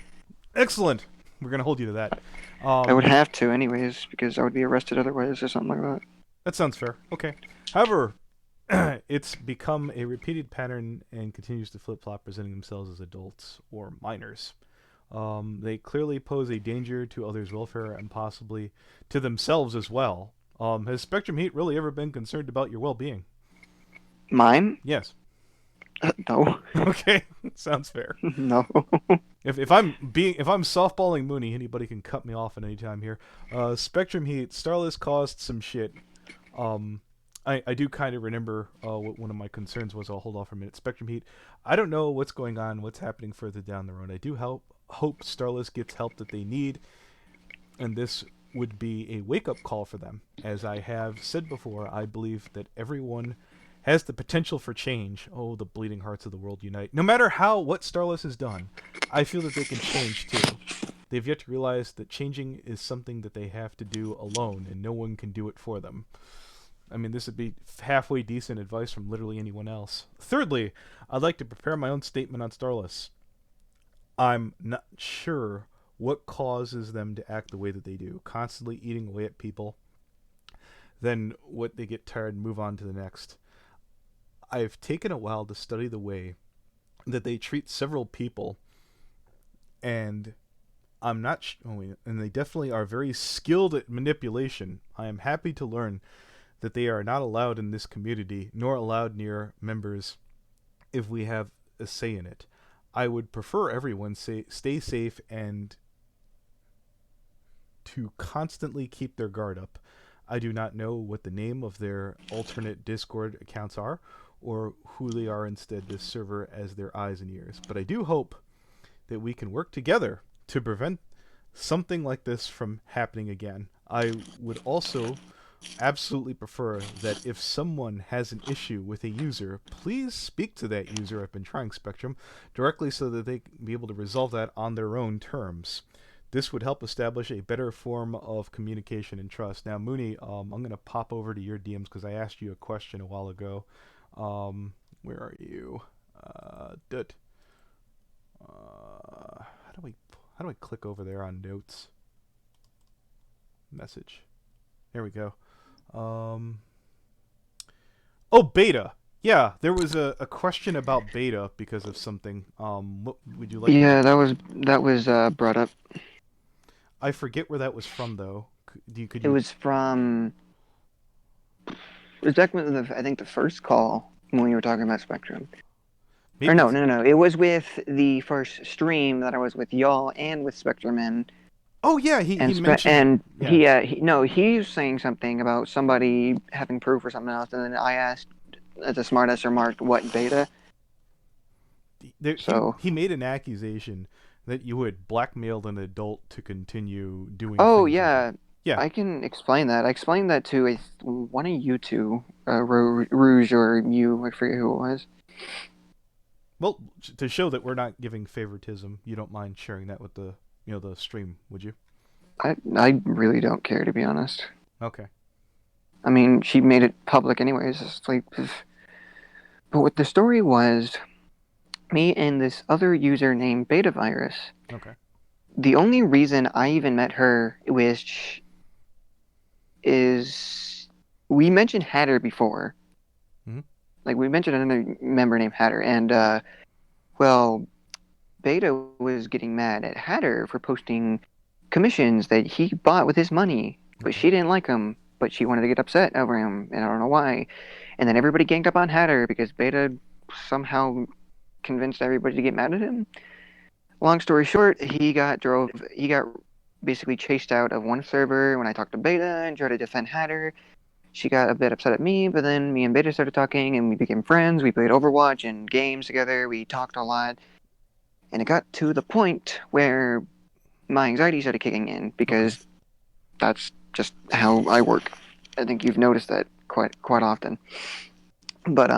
Excellent. We're going to hold you to that. I would have to, anyways, because I would be arrested otherwise, or something like that. That sounds fair. Okay. However, it's become a repeated pattern and continues to flip-flop, presenting themselves as adults or minors. They clearly pose a danger to others' welfare and possibly to themselves as well. Has Spectrum Heat really ever been concerned about your well-being? Mine? Yes. No. Okay, sounds fair. No. If I'm softballing Mooney, anybody can cut me off at any time here. Spectrum Heat, Starless caused some shit. I do kind of remember what one of my concerns was. I'll hold off for a minute. Spectrum Heat, I don't know what's going on, what's happening further down the road. I do hope Starless gets help that they need, and this would be a wake-up call for them. As I have said before, I believe that everyone has the potential for change. Oh, the bleeding hearts of the world unite. No matter what Starless has done, I feel that they can change too. They've yet to realize that changing is something that they have to do alone, and no one can do it for them. I mean, this would be halfway decent advice from literally anyone else. Thirdly, I'd like to prepare my own statement on Starless. I'm not sure what causes them to act the way that they do, constantly eating away at people. Then what they get tired and move on to the next. I've taken a while to study the way that they treat several people, and I'm not and they definitely are very skilled at manipulation. I am happy to learn that they are not allowed in this community, nor allowed near members if we have a say in it. I would prefer everyone stay safe and to constantly keep their guard up. I do not know what the name of their alternate Discord accounts are, or who they are instead this server as their eyes and ears. But I do hope that we can work together to prevent something like this from happening again. I would also absolutely prefer that if someone has an issue with a user, please speak to that user, I've been trying Spectrum, directly so that they can be able to resolve that on their own terms. This would help establish a better form of communication and trust. Now, Mooney, I'm going to pop over to your DMs because I asked you a question a while ago. Where are you? How do I click over there on notes? Message. There we go. Oh, beta. Yeah, there was a question about beta because of something. What would you like? Yeah, that was brought up. I forget where that was from, though. It was from. It was back when I think the first call when we were talking about Spectrum. Maybe Or no. It was with the first stream that I was with y'all and with Spectrum and. Oh yeah, he mentioned. And yeah. he's saying something about somebody having proof or something else, and then I asked, as a smartass remarked, what beta. He made an accusation that you had blackmailed an adult to continue doing. Oh things yeah, with yeah. I can explain that. I explained that to one of you two, Rouge or you. I forget who it was. Well, to show that we're not giving favoritism, you don't mind sharing that with the the stream, would you? I really don't care, to be honest. Okay. I mean, she made it public anyways. It's like, but what the story was, me and this other user named Beta Virus. Okay. The only reason I even met her, which is we mentioned Hatter before. Mm-hmm. Like we mentioned another member named Hatter, and well, Beta was getting mad at Hatter for posting commissions that he bought with his money, but she didn't like him, but she wanted to get upset over him, and I don't know why. And then everybody ganged up on Hatter because Beta somehow convinced everybody to get mad at him. Long story short, he got basically chased out of one server when I talked to Beta and tried to defend Hatter. She got a bit upset at me, but then me and Beta started talking and we became friends. We played Overwatch and games together. We talked a lot. And it got to the point where my anxiety started kicking in because that's just how I work. I think you've noticed that quite often. But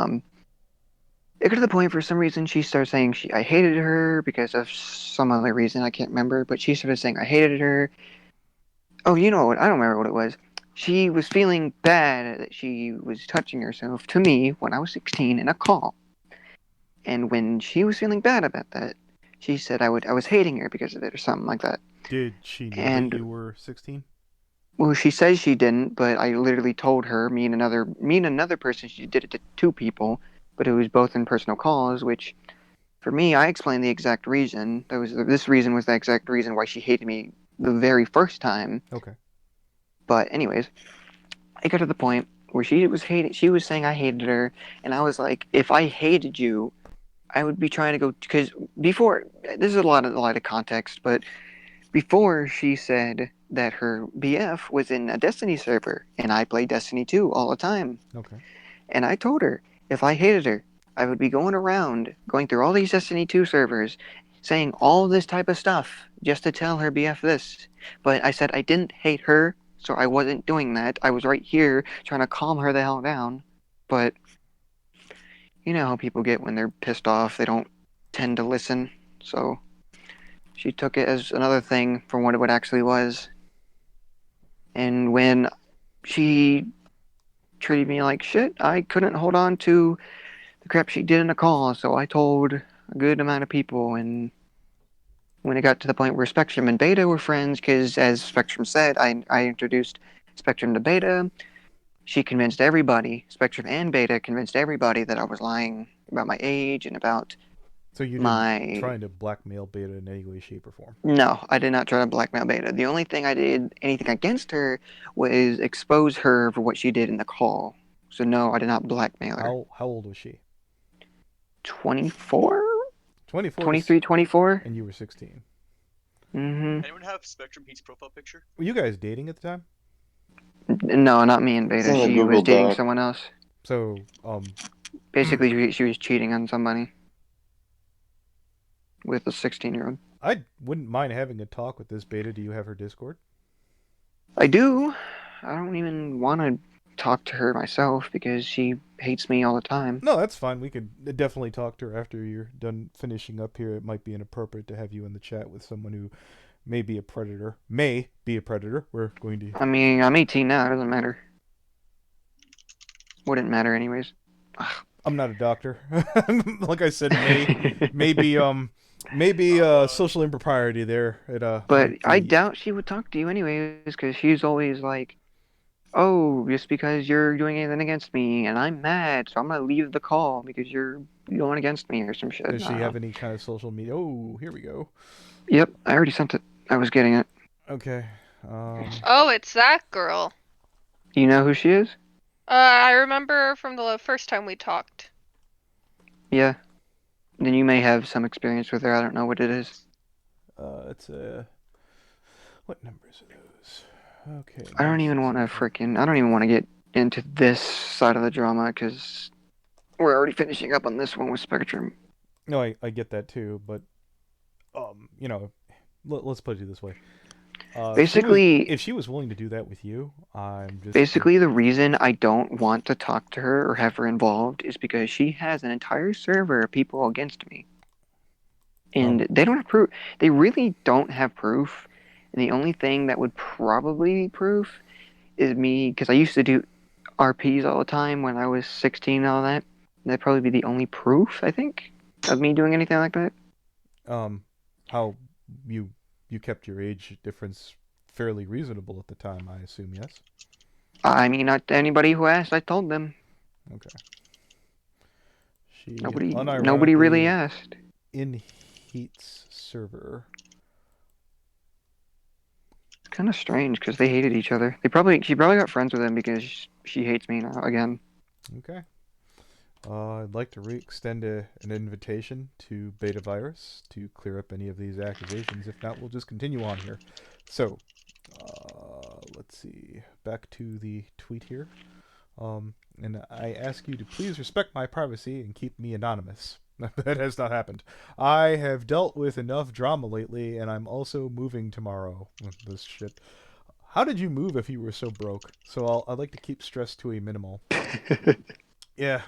it got to the point for some reason she started saying I hated her because of some other reason I can't remember, but she started saying I hated her. Oh, you know what? I don't remember what it was. She was feeling bad that she was touching herself to me when I was 16 in a call. And when she was feeling bad about that, she said I was hating her because of it or something like that. Did she know And that you were 16? well, she says she didn't, but I literally told her, me and another person, she did it to two people, but it was both in personal calls, which for me, I explained the exact reason. This reason was the exact reason why she hated me the very first time. Okay. But anyways, I got to the point where she was saying I hated her, and I was like, if I hated you, I would be trying to go, because before, this is a lot of context, but before she said that her BF was in a Destiny server, and I play Destiny 2 all the time. Okay. And I told her, if I hated her, I would be going around, going through all these Destiny 2 servers, saying all this type of stuff, just to tell her BF this. But I said I didn't hate her, so I wasn't doing that. I was right here, trying to calm her the hell down. But, you know how people get when they're pissed off, they don't tend to listen, so she took it as another thing from what it actually was. And when she treated me like shit, I couldn't hold on to the crap she did in a call, so I told a good amount of people. And when it got to the point where Spectrum and Beta were friends, because as Spectrum said, I introduced Spectrum to Beta, she convinced everybody, Spectrum and Beta convinced everybody that I was lying about my age and about So you my... didn't trying to blackmail Beta in any way, shape, or form? No, I did not try to blackmail Beta. The only thing I did, anything against her, was expose her for what she did in the call. So no, I did not blackmail her. How old was she? 24? 24. 23, 24? And you were 16. Mm-hmm. Anyone have Spectrum Heat's profile picture? Were you guys dating at the time? No, not me and It's Beta. in the She Google was dating Doc. someone else. So, Basically, she was cheating on somebody. With a 16-year-old. I wouldn't mind having a talk with this Beta. Do you have her Discord? I do. I don't even want to talk to her myself because she hates me all the time. No, that's fine. We could definitely talk to her after you're done finishing up here. It might be inappropriate to have you in the chat with someone who may be a predator. May be a predator. We're going to... I mean, I'm 18 now. It doesn't matter. Wouldn't matter anyways. I'm not a doctor. Like I said, maybe social impropriety there. But I doubt she would talk to you anyways, because she's always like, oh, just because you're doing anything against me, and I'm mad, so I'm gonna leave the call because you're going against me or some shit. Does she have any kind of social media? Oh, here we go. Yep, I already sent it. I was getting it. Okay. Oh, it's that girl. Do you know who she is? I remember from the first time we talked. Yeah. Then you may have some experience with her. I don't know what it is. It's a... What numbers are those? Okay. I don't even want to get into this side of the drama because we're already finishing up on this one with Spectrum. No, I get that too, but you know, let's put it this way. Basically, if she was willing to do that with you, I'm just... Basically, the reason I don't want to talk to her or have her involved is because she has an entire server of people against me. And they don't have proof. They really don't have proof. And the only thing that would probably be proof is me, because I used to do RPs all the time when I was 16 and all that. And that'd probably be the only proof, I think, of me doing anything like that. How you kept your age difference fairly reasonable at the time, I assume, yes? I mean, not to anybody who asked, I told them. Okay. Nobody really asked. In Heat's server. It's kind of strange because they hated each other. She probably got friends with him because she hates me now again. Okay. I'd like to extend an invitation to Beta Virus to clear up any of these accusations. If not, we'll just continue on here. So, let's see. Back to the tweet here. And I ask you to please respect my privacy and keep me anonymous. That has not happened. I have dealt with enough drama lately, and I'm also moving tomorrow with this shit. How did you move if you were so broke? So I'd like to keep stress to a minimal. Yeah.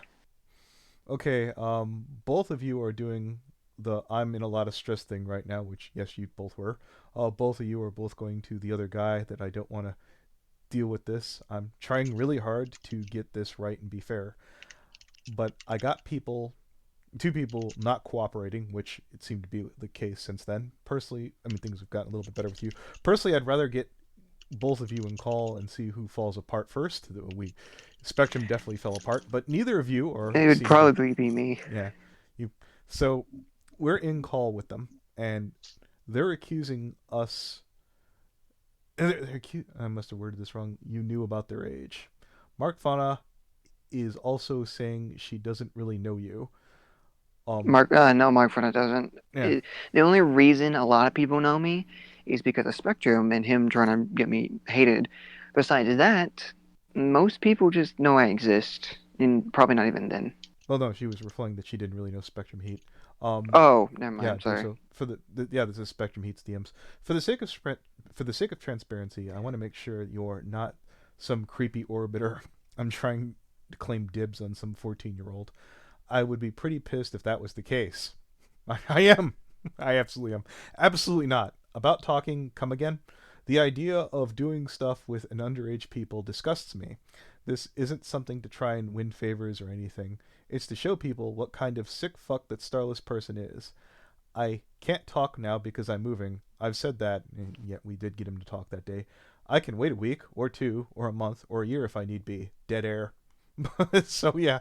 Okay, both of you are doing the I'm in a lot of stress thing right now, which, yes, you both were. Both of you are both going to the other guy that I don't want to deal with this. I'm trying really hard to get this right and be fair. But I got two people not cooperating, which it seemed to be the case since then. Personally, I mean, things have gotten a little bit better with you. Personally, I'd rather get both of you in call and see who falls apart first. Spectrum definitely fell apart, but neither of you are. It would probably be me. Yeah, you. So we're in call with them, and they're accusing us. I must have worded this wrong. You knew about their age. Mark Fauna is also saying she doesn't really know you. No, Mark Front doesn't. Yeah. The only reason a lot of people know me is because of Spectrum and him trying to get me hated. Besides that, most people just know I exist, and probably not even then. Well, no, she was referring that she didn't really know Spectrum Heat. Oh, never mind. Yeah, I'm sorry. so for this is Spectrum Heat's DMs. For the sake of transparency, I want to make sure you're not some creepy orbiter. I'm trying to claim dibs on some 14-year-old. I would be pretty pissed if that was the case. I am. I absolutely am. Absolutely not. About talking, come again. The idea of doing stuff with an underage people disgusts me. This isn't something to try and win favors or anything. It's to show people what kind of sick fuck that Starless person is. I can't talk now because I'm moving. I've said that, and yet we did get him to talk that day. I can wait a week, or two, or a month, or a year if I need be. Dead air. So yeah.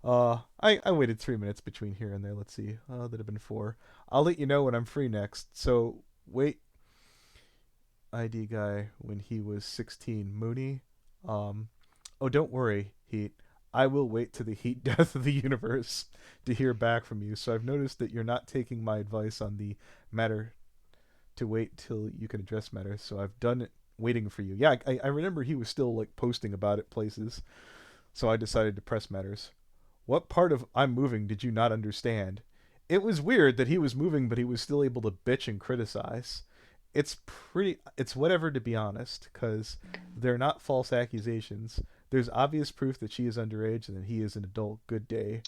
I waited 3 minutes between here and there. Let's see. That'd have been 4. I'll let you know when I'm free next. So, wait. ID guy when he was 16. Mooney. Oh, don't worry, Heat. I will wait to the heat death of the universe to hear back from you. So I've noticed that you're not taking my advice on the matter to wait till you can address matters. So I've done it waiting for you. Yeah, I remember he was still like posting about it places. So I decided to press matters. What part of I'm moving did you not understand? It was weird that he was moving, but he was still able to bitch and criticize. It's whatever, to be honest, because they're not false accusations. There's obvious proof that she is underage and that he is an adult. Good day.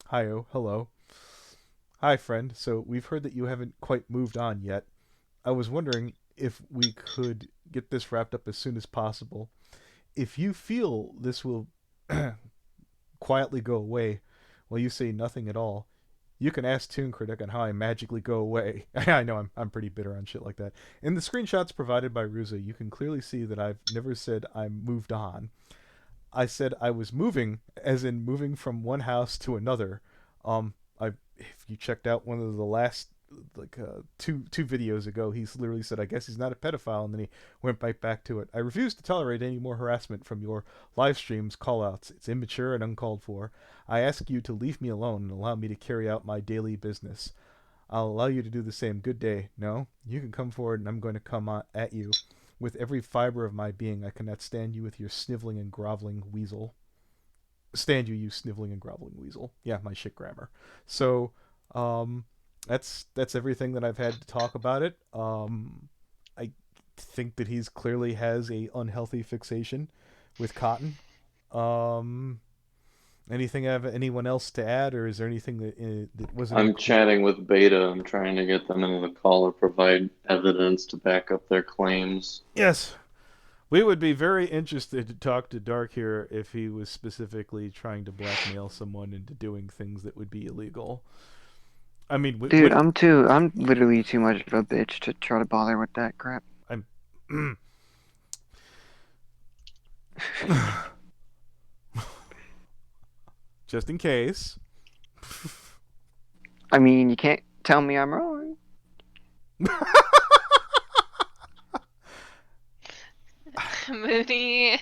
Hi-oh, hello. Hi, friend. So we've heard that you haven't quite moved on yet. I was wondering if we could get this wrapped up as soon as possible. If you feel this will quietly go away while you say nothing at all, you can ask Toon Critic on how I magically go away. I know I'm pretty bitter on shit like that. In the screenshots provided by Ruza, you can clearly see that I've never said I moved on. I said I was moving, as in moving from one house to another. If you checked out one of the last two videos ago, he's literally said, I guess he's not a pedophile, and then he went right back to it. I refuse to tolerate any more harassment from your live streams callouts. It's immature and uncalled for. I ask you to leave me alone and allow me to carry out my daily business. I'll allow you to do the same. Good day. No? You can come forward and I'm going to come at you. With every fiber of my being, I cannot stand you with your sniveling and groveling weasel. Stand you sniveling and groveling weasel. Yeah, my shit grammar. So, that's everything that I've had to talk about it. I think that he's clearly has a unhealthy fixation with cotton. Anyone else to add, or is there anything that wasn't? I'm chatting with Beta. I'm trying to get them into the call or provide evidence to back up their claims. Yes. We would be very interested to talk to Dark here if he was specifically trying to blackmail someone into doing things that would be illegal. I mean, dude, I'm literally too much of a bitch to try to bother with that crap. Just in case. I mean, you can't tell me I'm wrong. Mooney.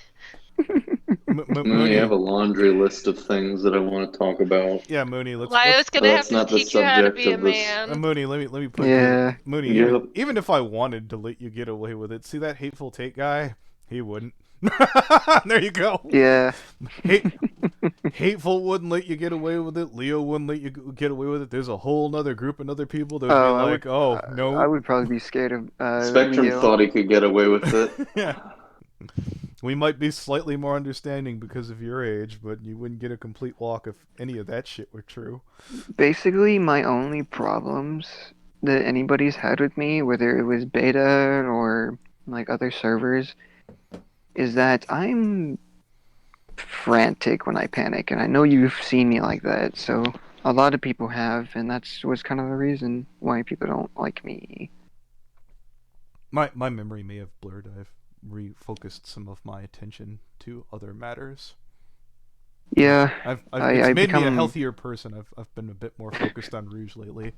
Mooney, I have a laundry list of things that I want to talk about. Yeah, Mooney, let's. I was gonna have to teach you how to be a this. man. Mooney, let me put yeah. Mooney, Yep. even if I wanted to let you get away with it, see that hateful take guy? He wouldn't. There you go. Yeah. Hateful wouldn't let you get away with it. Leo wouldn't let you get away with it. There's a whole nother group of other people that would be like, no. I would probably be scared of Spectrum Leo. thought he could get away with it. Yeah. We might be slightly more understanding because of your age, but you wouldn't get a complete walk if any of that shit were true. Basically, my only problems that anybody's had with me, whether it was beta or like other servers, is that I'm frantic when I panic, and I know you've seen me like that, so a lot of people have, and was kind of the reason why people don't like me. My memory may have blurred. I've refocused some of my attention to other matters. Yeah, It's made me a healthier person. I've been a bit more focused on Rouge lately.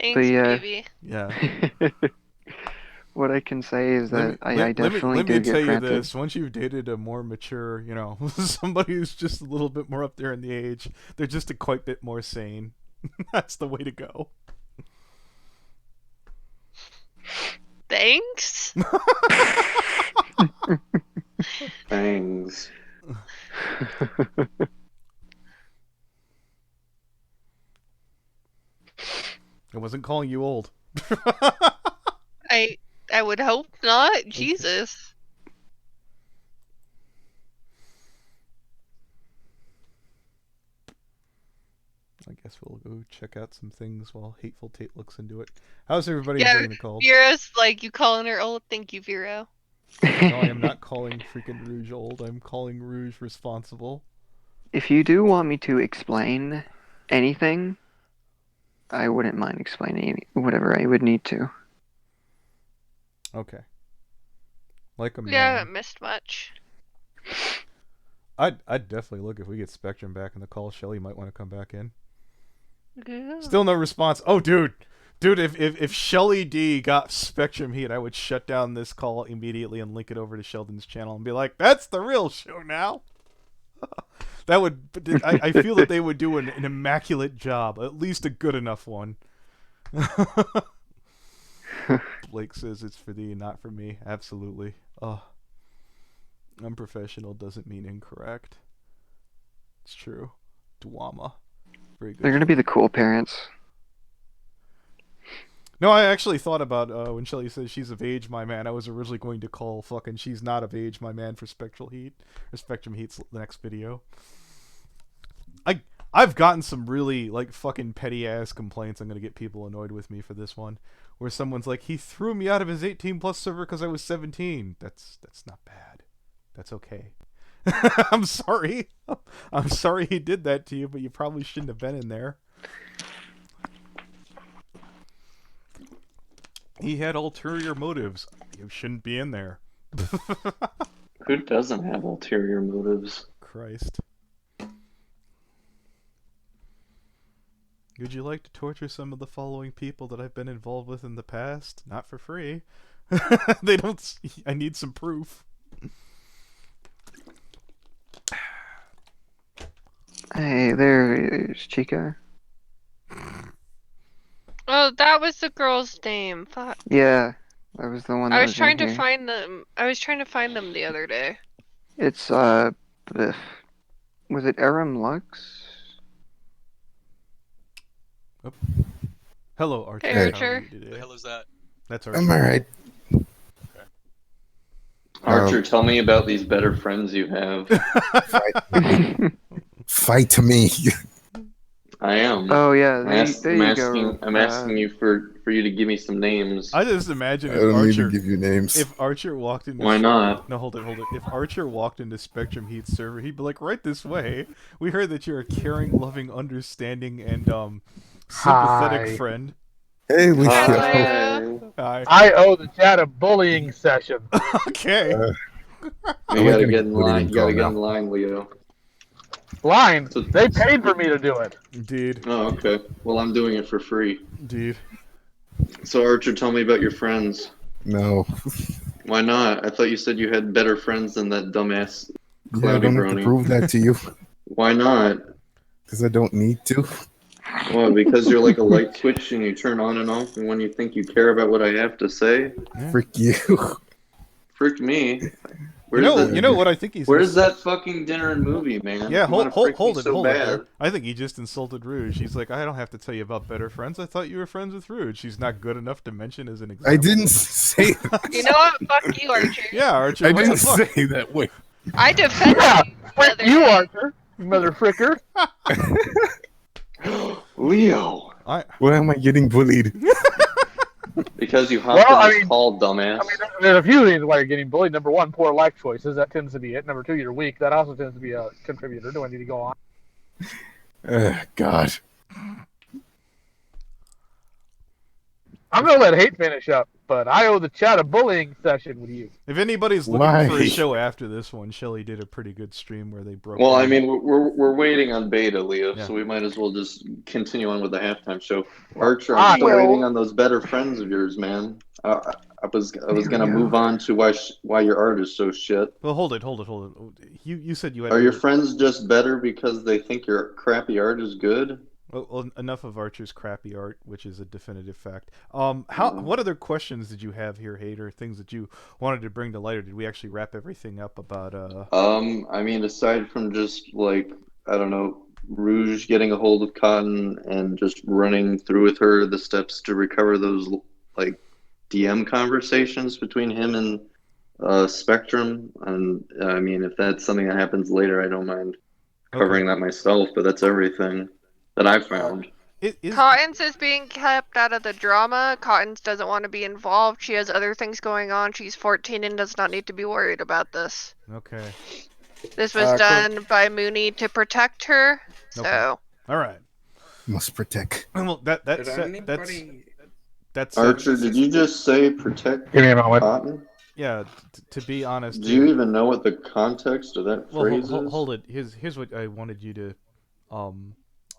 Thanks, baby. Yeah. What I can say is that I definitely do let me get tell frantic. you this: once you've dated a more mature, somebody who's just a little bit more up there in the age, they're just a quite bit more sane. That's the way to go. Thanks. Thanks. I wasn't calling you old. I would hope not. Jesus. I guess we'll go check out some things while Hateful Tate looks into it. How's everybody Yeah, enjoying the call? Vera's like, you calling her old? Thank you, Vera. No, I am not calling freaking Rouge old. I'm calling Rouge responsible. If you do want me to explain anything, I wouldn't mind explaining whatever I would need to. Okay. Like a man. We haven't missed much. I'd definitely look if we get Spectrum back in the call. Shelly might want to come back in. Yeah. Still no response. Oh, dude, if Shelly D got Spectrum Heat, I would shut down this call immediately and link it over to Sheldon's channel and be like, "That's the real show now." That would. I feel that they would do an immaculate job, at least a good enough one. Blake says it's for thee, not for me. Absolutely. Oh, unprofessional doesn't mean incorrect. It's true. Dwama. Very good. They're gonna be the cool parents. No, I actually thought about when Shelly says she's of age, my man. I was originally going to call fucking she's not of age, my man, for Spectral Heat or Spectrum Heat's the next video. I've gotten some really like fucking petty ass complaints. I'm gonna get people annoyed with me for this one, where someone's like, he threw me out of his 18+ server because I was 17. That's not bad. That's okay. I'm sorry. I'm sorry he did that to you, but you probably shouldn't have been in there. He had ulterior motives. You shouldn't be in there. Who doesn't have ulterior motives? Christ. Would you like to torture some of the following people that I've been involved with in the past? Not for free. They don't... I need some proof. Hey, there's Chica. Oh, that was the girl's name. Fuck. Yeah, that was the one. I That was trying in to here. find them. I was trying to find them the other day. It's was it Aram Lux? Oh. Hello, Archer. Hey, How are Archer. you What today? the hell is that? That's Archer. I'm alright. Archer, tell me about these better friends you have. Fight to me. I am. Oh yeah, I'm you asking, go. I'm asking you for you to give me some names. I just imagine I if don't need to Archer... give you names. If Archer walked into... Why not? No, hold it. If Archer walked into Spectrum Heat's server, he'd be like, right this way. We heard that you're a caring, loving, understanding, and sympathetic Hi. friend. Hey, we Hi, should. Leia. Hi. I owe the chat a bullying session. Okay. You I'm gotta gonna get in put it line. in You gotta call get now. in line, Leo. Line. They paid for me to do it. Indeed. Oh, okay. Well, I'm doing it for free. Indeed. So, Archer, tell me about your friends. No. Why not? I thought you said you had better friends than that dumbass Yeah, I cloudy don't have to brony. prove that to you. Why not? Because I don't need to. Well, because you're like a light switch and you turn on and off, and when you think you care about what I have to say, Frick you. frick me. You know what I think he's. Where's that fucking dinner and movie, man? Yeah, You wanna hold prick me it, so hold it bad. there. I think he just insulted Rouge. He's like, I don't have to tell you about better friends. I thought you were friends with Rouge. She's not good enough to mention as an example. I didn't say that. You know what? Fuck you, Archer. Yeah, Archer. I what didn't the fuck? say that. Wait. I defended Yeah, you. the fuck other you, day. Archer, you mother fricker. Leo. Why am I getting bullied? Because you hopped Well, in I this mean- call, dumbass. I mean, there's a few reasons why you're getting bullied. Number one, poor life choices. That tends to be it. Number two, you're weak. That also tends to be a contributor. Do I need to go on? God. I'm gonna let hate finish up, but I owe the chat a bullying session with you. If anybody's looking Why? for a show after this one, Shelly did a pretty good stream where they broke. Well, down- I mean, we're waiting on beta, Leo, Yeah. so we might as well just continue on with the halftime show. Archer, I I'm still will. waiting on those better friends of yours, man. I was gonna move on to why your art is so shit. Well, hold it. You said you had. Are your friends just better because they think your crappy art is good? Well, enough of Archer's crappy art, which is a definitive fact. What other questions did you have here, Hater? Things that you wanted to bring to light, or did we actually wrap everything up about? I mean, aside from just like I don't know, Rouge getting a hold of Cotton and just running through with her the steps to recover those like DM conversations between him and Spectrum, and I mean, if that's something that happens later, I don't mind covering that myself. But that's everything that I found. Cottons is being kept out of the drama. Cottons doesn't want to be involved. She has other things going on. She's 14 and does not need to be worried about this. Okay. This was done by Mooney to protect her. So. Okay. All right. Must protect. Well, that's Archer, did you just say protect Give me a moment. Cotton? Yeah. To be honest. Do you even know what the context of that phrase is? Hold it. Here's what I wanted you to,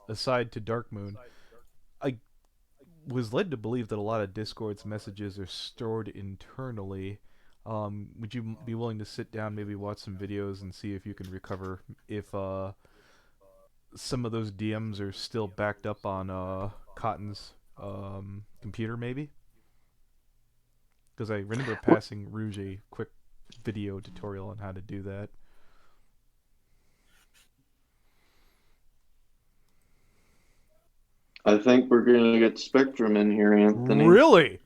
aside to Dark Moon, I was led to believe that a lot of Discord's messages are stored internally. Would you be willing to sit down, maybe watch some videos, and see if you can recover if some of those DMs are still backed up on Cotton's computer, maybe? Because I remember passing Rouge a quick video tutorial on how to do that. I think we're gonna get Spectrum in here, Anthony. Really?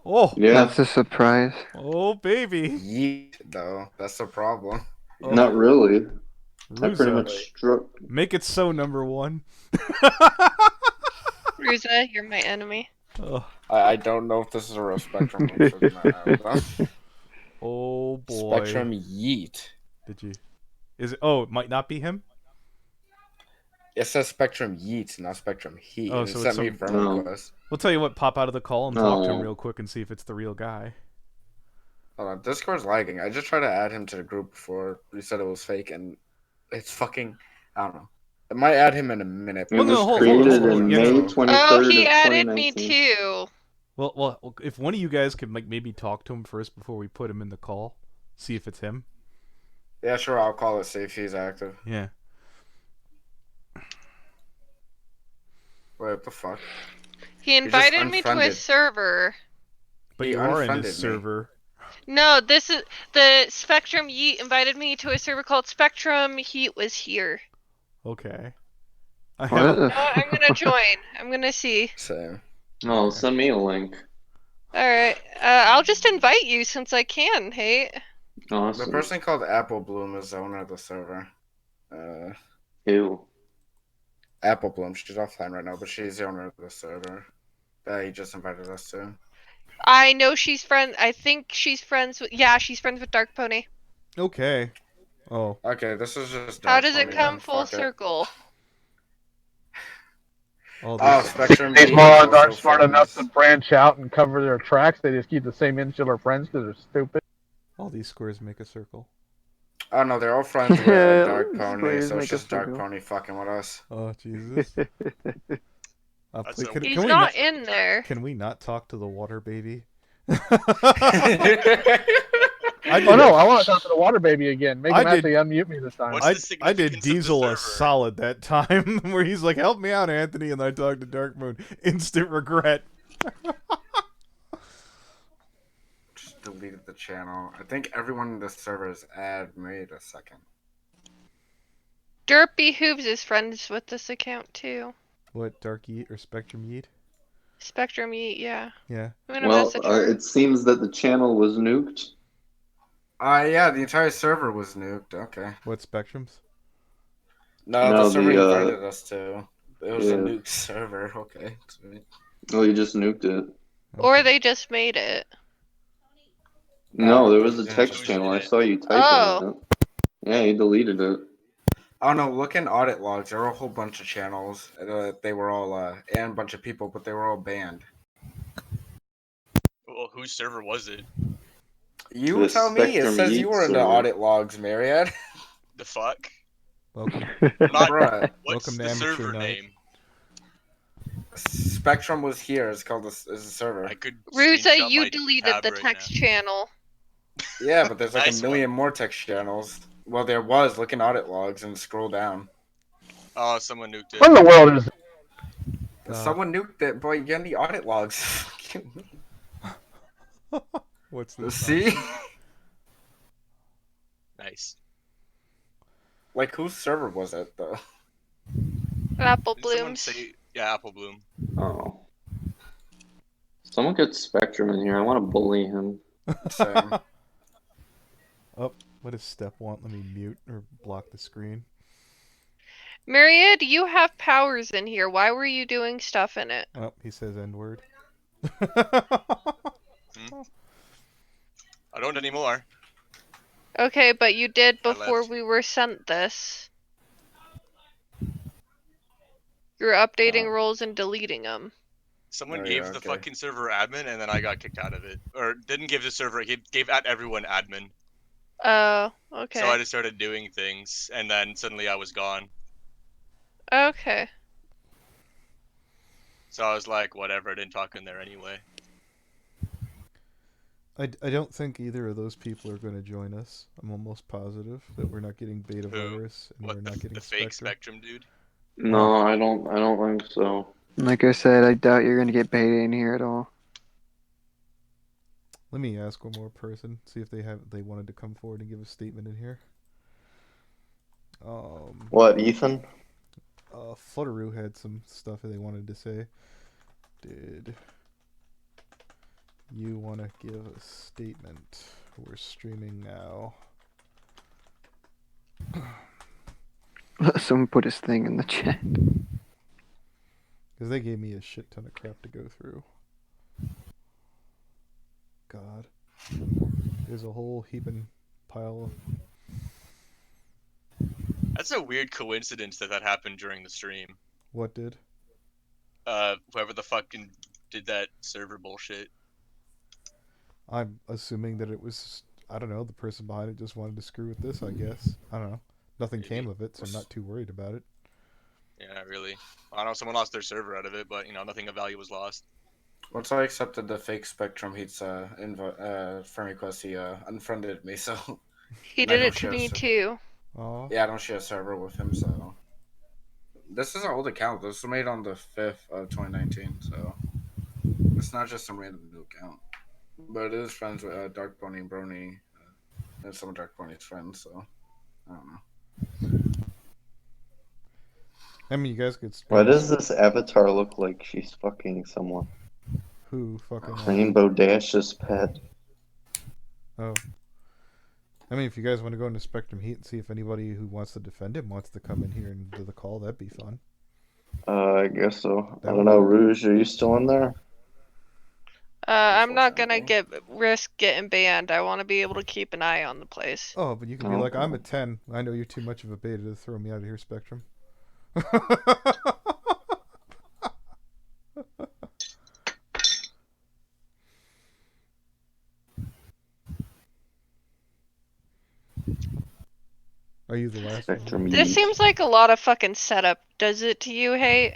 Oh, Yeah. That's a surprise. oh baby. Yeet, though. That's the problem. Oh. Not really. I Ruza, pretty much struck. make it so, number one. Ruza, you're my enemy. Oh, I don't know if this is a real Spectrum. oh boy. Spectrum Yeet. Did you? Is it? Oh, it might not be him. It says Spectrum Yeet, not Spectrum Heat. Oh, It so sent it's me a some- friend No. request. We'll tell you what. Pop out of the call and talk to him No. real quick and see if it's the real guy. Hold on, Discord's lagging. I just tried to add him to the group before you said it was fake, and it's fucking. I don't know. I might add him in a minute. It Well, no, was hold created on. in Yeah, May no. 23rd Oh, he of added me 2019. too. Well, if one of you guys could maybe talk to him first before we put him in the call, see if it's him. Yeah, sure. I'll call it. See if he's active. Yeah. Wait, what the fuck? He invited me to unfriended. his server. But He you are in unfriended his me. server. No, this is the Spectrum Yeet invited me to a server called Spectrum Heat was here. Okay. I What? have. No, I'm gonna join. I'm gonna see. Same. Oh, send me a link. All right, I'll just invite you since I can. Hey, The Awesome. person called Apple Bloom is the owner of the server. Ew. Apple Bloom. She's offline right now, but she's the owner of the server. He just invited us to. I know she's friend. I think she's friends with. Yeah, she's friends with Dark Pony. Okay. Oh. Okay, this is just. How Dark does it Pony come then, full fuck it. circle? Oh, Oh, this- Spectrum. These Heat morons is aren't also smart enough to friends. branch out and cover their tracks. They just keep the same insular friends because they're stupid. all these squares make a circle. Oh no, they're all friends with Yeah, Dark Pony, squares so make it's a just Dark circle. Pony fucking with us. Oh Jesus. That's Please, a- can He's we not in there. Can we not talk to the water baby? Oh no, I want to talk to the water baby again. Make I him have did- to unmute me this time. What's I the did significance of the Diesel a server? solid that time where he's like, "Help me out, Anthony," and I talked to Dark Moon. Instant regret. Just delete deleted the channel. I think everyone in the server's ad made a second. Derpy Hooves is friends with this account too. What, Dark Yeet or Spectrum Yeet? Spectrum Yeet, yeah. Yeah. I'm gonna Well, message her. it seems that the channel was nuked. Yeah, the entire server was nuked. Okay. What, Spectrums? No, No, the server the, invited us to. It was a yeah. nuked server. Okay. Sweet. Oh, you just nuked it. Or they just made it. No, there they was a didn't text just channel. made I it. saw you typing Oh. it. Yeah, he deleted it. Oh no, look in audit logs. There were a whole bunch of channels. They were all and a bunch of people, but they were all banned. Well, whose server was it? You The tell me. It Spectrum says Yeet you were in the server. audit logs, Myriad. The fuck? Welcome. Not. Bruh. What's Welcome to the Amateur server Night. name? Spectrum was here. It's called is a server. I could. Ruza, screenshot you my deleted tab the right text now. channel. Yeah, but there's like Nice a million one. more text channels. Well, there was. Look in audit logs and scroll down. Oh, someone nuked What in it. the world is? Someone nuked it, boy. You're in the audit logs. What's this? See? Nice. Like, whose server was it, though? Apple Did someone Blooms. say? Yeah, Apple Bloom. Oh. Someone get Spectrum in here. I want to bully him. Same. Oh, what does Step want? Let me mute or block the screen. Myriad, you have powers in here. Why were you doing stuff in it? Oh, he says N word. I don't anymore. Okay, but you did I before left. we were sent this. You're updating roles and deleting them. Someone Oh, gave yeah, the okay. fucking server admin, and then I got kicked out of it. Or didn't give the server. He gave at everyone admin. Oh, okay. So I just started doing things, and then suddenly I was gone. Okay. So I was like, whatever. I didn't talk in there anyway. I don't think either of those people are going to join us. I'm almost positive that we're not getting beta Who? virus and What, we're not getting the fake Spectrum. Spectrum dude? No, I don't think so. Like I said, I doubt you're gonna get beta in here at all. Let me ask one more person, see if they wanted to come forward and give a statement in here. What, Ethan? Flutteroo had some stuff that they wanted to say. Did you want to give a statement? We're streaming now. Someone put his thing in the chat. Because they gave me a shit ton of crap to go through. God. There's a whole heaping pile of... That's a weird coincidence that happened during the stream. What did? Whoever the fucking did that server bullshit. I'm assuming that it was, I don't know, the person behind it just wanted to screw with this, I guess. I don't know. Nothing came of it, so I'm not too worried about it. Yeah, not really. I don't know, someone lost their server out of it, but, you know, nothing of value was lost. Once I accepted the fake Spectrum Heat's friend request, he unfriended me, so... He did it to me too. Aw. Yeah, I don't share a server with him, so... This is an old account. This was made on the 5th of 2019, so... It's not just some random new account. But it is friends with Dark Pony and Brony, and some of Dark Pony's friends, so... I don't know. I mean, you guys could... Why does this avatar look like she's fucking someone? Who fucking... Rainbow Dash's pet. Oh. I mean, if you guys want to go into Spectrum Heat and see if anybody who wants to defend him wants to come in here and do the call, that'd be fun. I guess so. I don't know, Rouge, are you still in there? I'm not gonna risk getting banned. I want to be able to keep an eye on the place. Oh, but you can be like, I'm a 10. I know you're too much of a beta to throw me out of here, Spectrum. Are you the last one? This seems like a lot of fucking setup. Does it to you, Hate?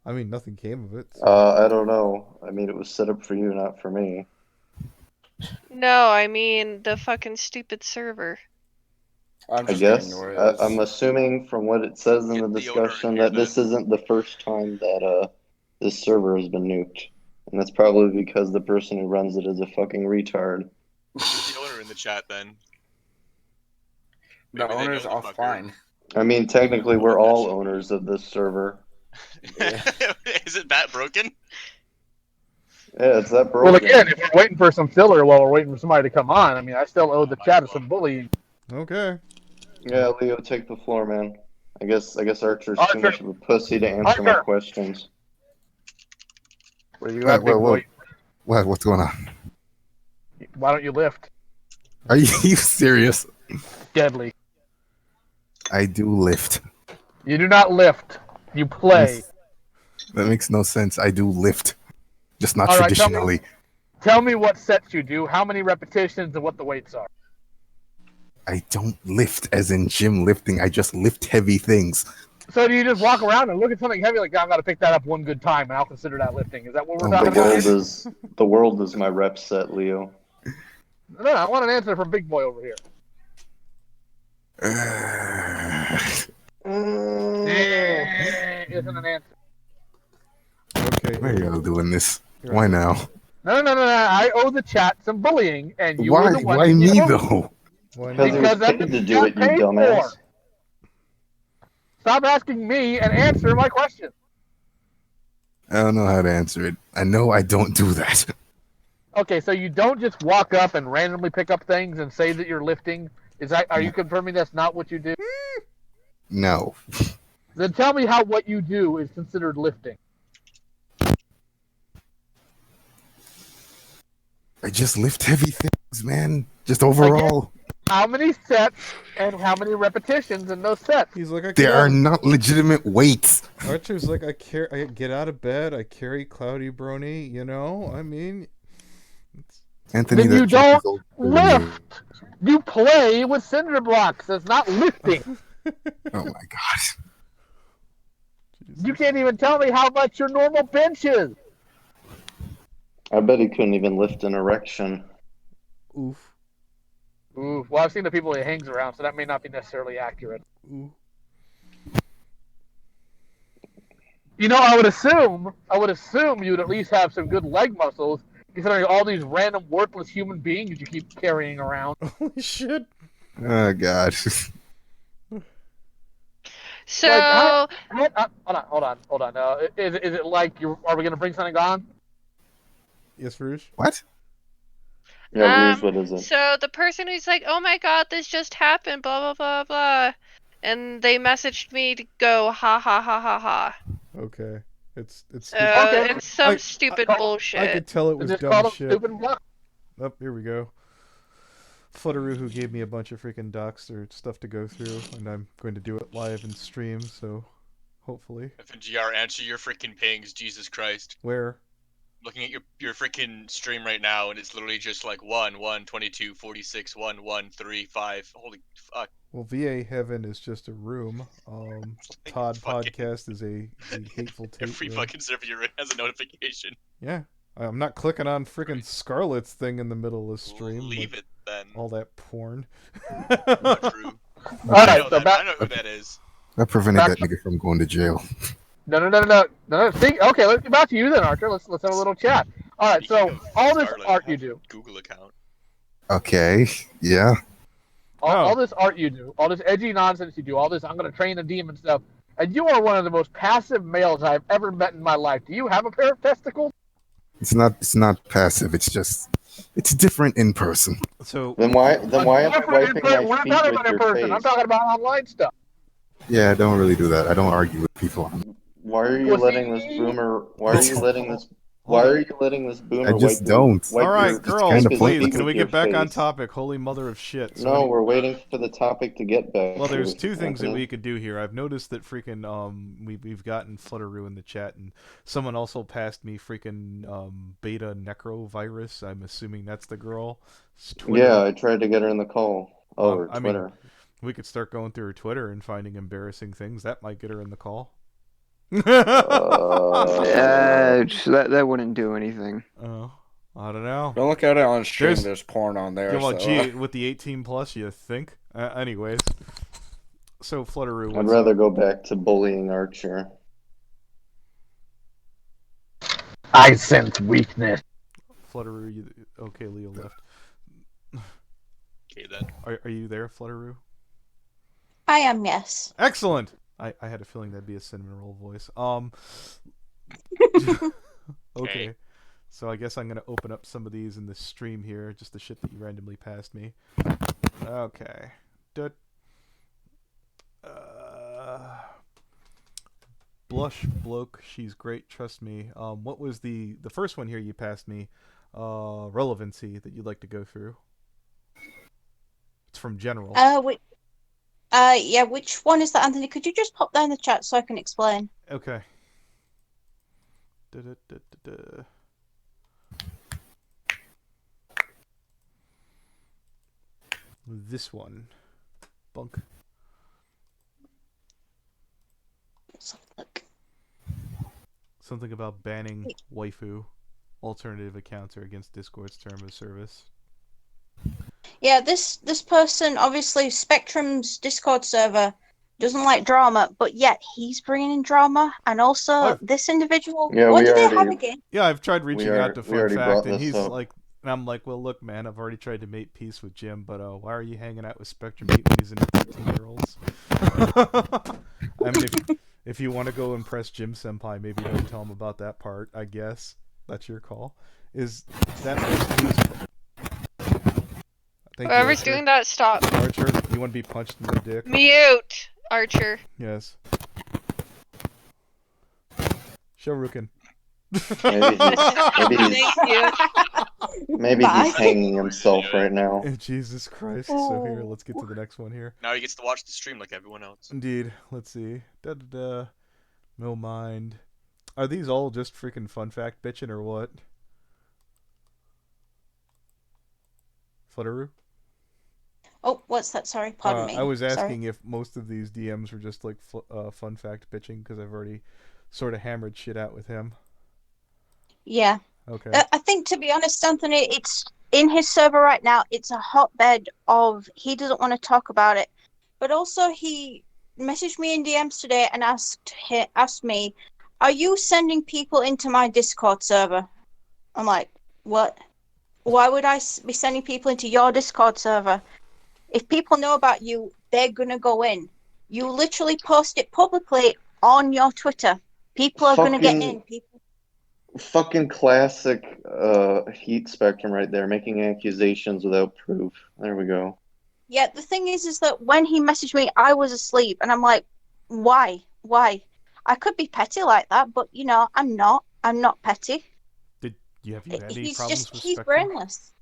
I mean, nothing came of it. So. I don't know. I mean, it was set up for you, not for me. No, I mean the fucking stupid server. I guess. I'm assuming from what it says in the discussion that this isn't the first time that this server has been nuked. And that's probably because the person who runs it is a fucking retard. in the chat then. The Maybe they know owner's the fucker. offline. I mean, technically, we're all owners of this server. Yeah. Is it that broken? Yeah, it's that broken. Well, again, if we're waiting for some filler while we're waiting for somebody to come on, I mean, I still owe the chat some bullying. Okay. Yeah, Leo, take the floor, man. I guess Archer's too Archer. much of a pussy to answer my Archer. questions. Where you at, big boy? What's going on? Why don't you lift? Are you serious? Deadly. I do lift. You do not lift. You play. That makes no sense. I do lift, just not All right, traditionally. Tell me what sets you do, how many repetitions, and what the weights are. I don't lift as in gym lifting. I just lift heavy things. So do you just walk around and look at something heavy like, I got to pick that up one good time, and I'll consider that lifting? Is that what we're talking about? The world is my rep set, Leo. No, I want an answer from Big Boy over here. Isn't an answer. Okay. Why are y'all doing this? Why now? No. I owe the chat some bullying, and you Why? were the one. Why me though? Because it was paid to do it, you dumbass. Stop asking me and answer my question. I don't know how to answer it. I know I don't do that. Okay, so you don't just walk up and randomly pick up things and say that you're lifting? Are you confirming that's not what you do? No. Then tell me how what you do is considered lifting. I just lift heavy things, man. Just overall. Again, how many sets and how many repetitions in those sets? He's like, There are not legitimate weights. Archer's like, I get out of bed, I carry Cloudy Brony, you know? I mean... Anthony, then you don't lift. You play with cinder blocks. That's not lifting. Oh my god. You can't even tell me how much your normal bench is. I bet he couldn't even lift an erection. Oof. Ooh, well, I've seen the people he hangs around, so that may not be necessarily accurate. Ooh. You know, I would assume you would at least have some good leg muscles, considering all these random worthless human beings you keep carrying around. Holy shit. Oh god. So Like, hold on. Is it like are we gonna bring something on? Yes, Rouge? What? Yeah, Rouge, what is it? So the person who's like, "Oh my god, this just happened," blah blah blah blah, and they messaged me to go ha ha ha ha ha. Okay. It's some stupid bullshit. I could tell it was Just dumb call them shit. stupid bluff. Oh, here we go. Flutteroo, who gave me a bunch of freaking docs or stuff to go through, and I'm going to do it live in stream, so hopefully. FNGR, answer your freaking pings, Jesus Christ. Where? Looking at your freaking stream right now, and it's literally just like 1, 1, 22, 46, 1, 1, 3, 5. Holy fuck. Well, VA Heaven is just a room. Todd fucking... Podcast is a hateful tape Every room. fucking server you're in has a notification. Yeah. I'm not clicking on freaking Scarlet's thing in the middle of the stream. Leave it then. All that porn. Not true. Alright, I know who that is. That prevented that nigga from going to jail. No. See, okay, let's get back to you then, Archer. Let's have a little chat. All right, so all this art you do. Google account. Okay, yeah. All this art you do, all this edgy nonsense you do, all this I'm gonna train a demon stuff, and you are one of the most passive males I've ever met in my life. Do you have a pair of testicles? It's not passive. It's different in person. So then why am I wiping my We're not feet talking with about in your person. face? I'm talking about online stuff. Yeah, I don't really do that. I don't argue with people. Why are you letting this boomer? Why are you letting this boomer? I just don't. All right, girls, kinda please, pointless. can we get back on topic? Holy mother of shit. So No, we're waiting for the topic to get back. Well, there's two things that we could do here. I've noticed that freaking we've gotten Flutteroo in the chat, and someone also passed me freaking beta necro virus. I'm assuming that's the girl. Yeah, I tried to get her in the call. Oh, her I Twitter. mean, we could start going through her Twitter and finding embarrassing things. That might get her in the call. That wouldn't do anything. Oh, I don't know. Don't look at it on stream. There's porn on there. Well, so, gee, with the 18 plus, you think? Anyways, so Flutteroo. I'd rather go back to bullying Archer. I sense weakness. Flutteroo, okay, Leo left. Okay then. Are you there, Flutteroo? I am, yes. Excellent. I had a feeling that'd be a cinnamon roll voice. Okay. So I guess I'm gonna open up some of these in the stream here, just the shit that you randomly passed me. Okay. Blush bloke, she's great, trust me. What was the first one here you passed me? Relevancy that you'd like to go through. It's from General. Yeah, which one is that, Anthony? Could you just pop that in the chat so I can explain? Okay. This one. Bunk. Let's have a look. Something about banning waifu. Alternative accounts are against Discord's term of service. Yeah, this person, obviously, Spectrum's Discord server doesn't like drama, but yet he's bringing in drama, and also this individual. Yeah, what do they have again? Yeah, I've tried reaching out to Fun Fact, and he's up. like, and I'm like, well, look, man, I've already tried to make peace with Jim, but why are you hanging out with Spectrum Heat when he's into 13-year-olds? I mean, if you want to go impress Jim Senpai, maybe don't tell him about that part. I guess that's your call. Is that Whoever's doing that, stop. Archer, you want to be punched in the dick? Mute, Archer. Yes. Shoryuken. Maybe he's hanging himself right now. Jesus Christ. So here, let's get to the next one here. Now he gets to watch the stream like everyone else. Indeed. Let's see. No mind. Are these all just freaking fun fact bitching or what? Flutteroo? Oh, what's that? Sorry, pardon me. I was asking if most of these DMs were just like fun fact bitching, because I've already sort of hammered shit out with him. Yeah. Okay. I think, to be honest, Anthony, it's in his server right now. It's a hotbed of he doesn't want to talk about it, but also he messaged me in DMs today and asked me, "Are you sending people into my Discord server?" I'm like, "What? Why would I be sending people into your Discord server? If people know about you, they're gonna go in. You literally post it publicly on your Twitter. People are gonna get in. Fucking classic Heat Spectrum right there, making accusations without proof. There we go. Yeah, the thing is that when he messaged me, I was asleep, and I'm like, why? I could be petty like that, but you know, I'm not. I'm not petty. Have you had any problems with he's Spectrum? brainless.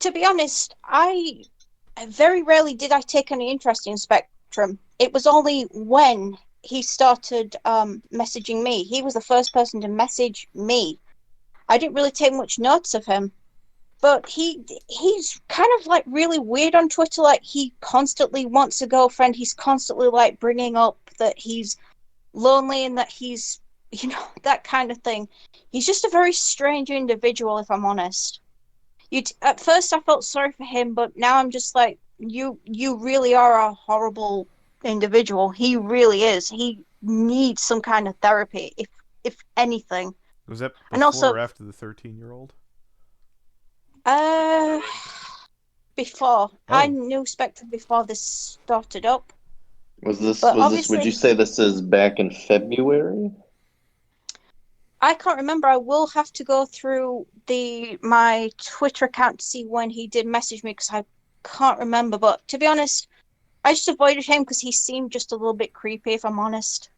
To be honest, I very rarely did I take any interest in Spectrum. It was only when he started messaging me. He was the first person to message me. I didn't really take much notice of him, but he's kind of like really weird on Twitter. Like, he constantly wants a girlfriend. He's constantly like bringing up that he's lonely and that he's, you know, that kind of thing. He's just a very strange individual, if I'm honest. At first I felt sorry for him, but now I'm just like, you really are a horrible individual. He really is. He needs some kind of therapy, if anything. Was that before and also, or after the 13-year-old? Before. Oh. I knew Spectrum before this started up. Would you say this is back in February? I can't remember. I will have to go through my Twitter account to see when he did message me, because I can't remember. But to be honest, I just avoided him because he seemed just a little bit creepy, if I'm honest.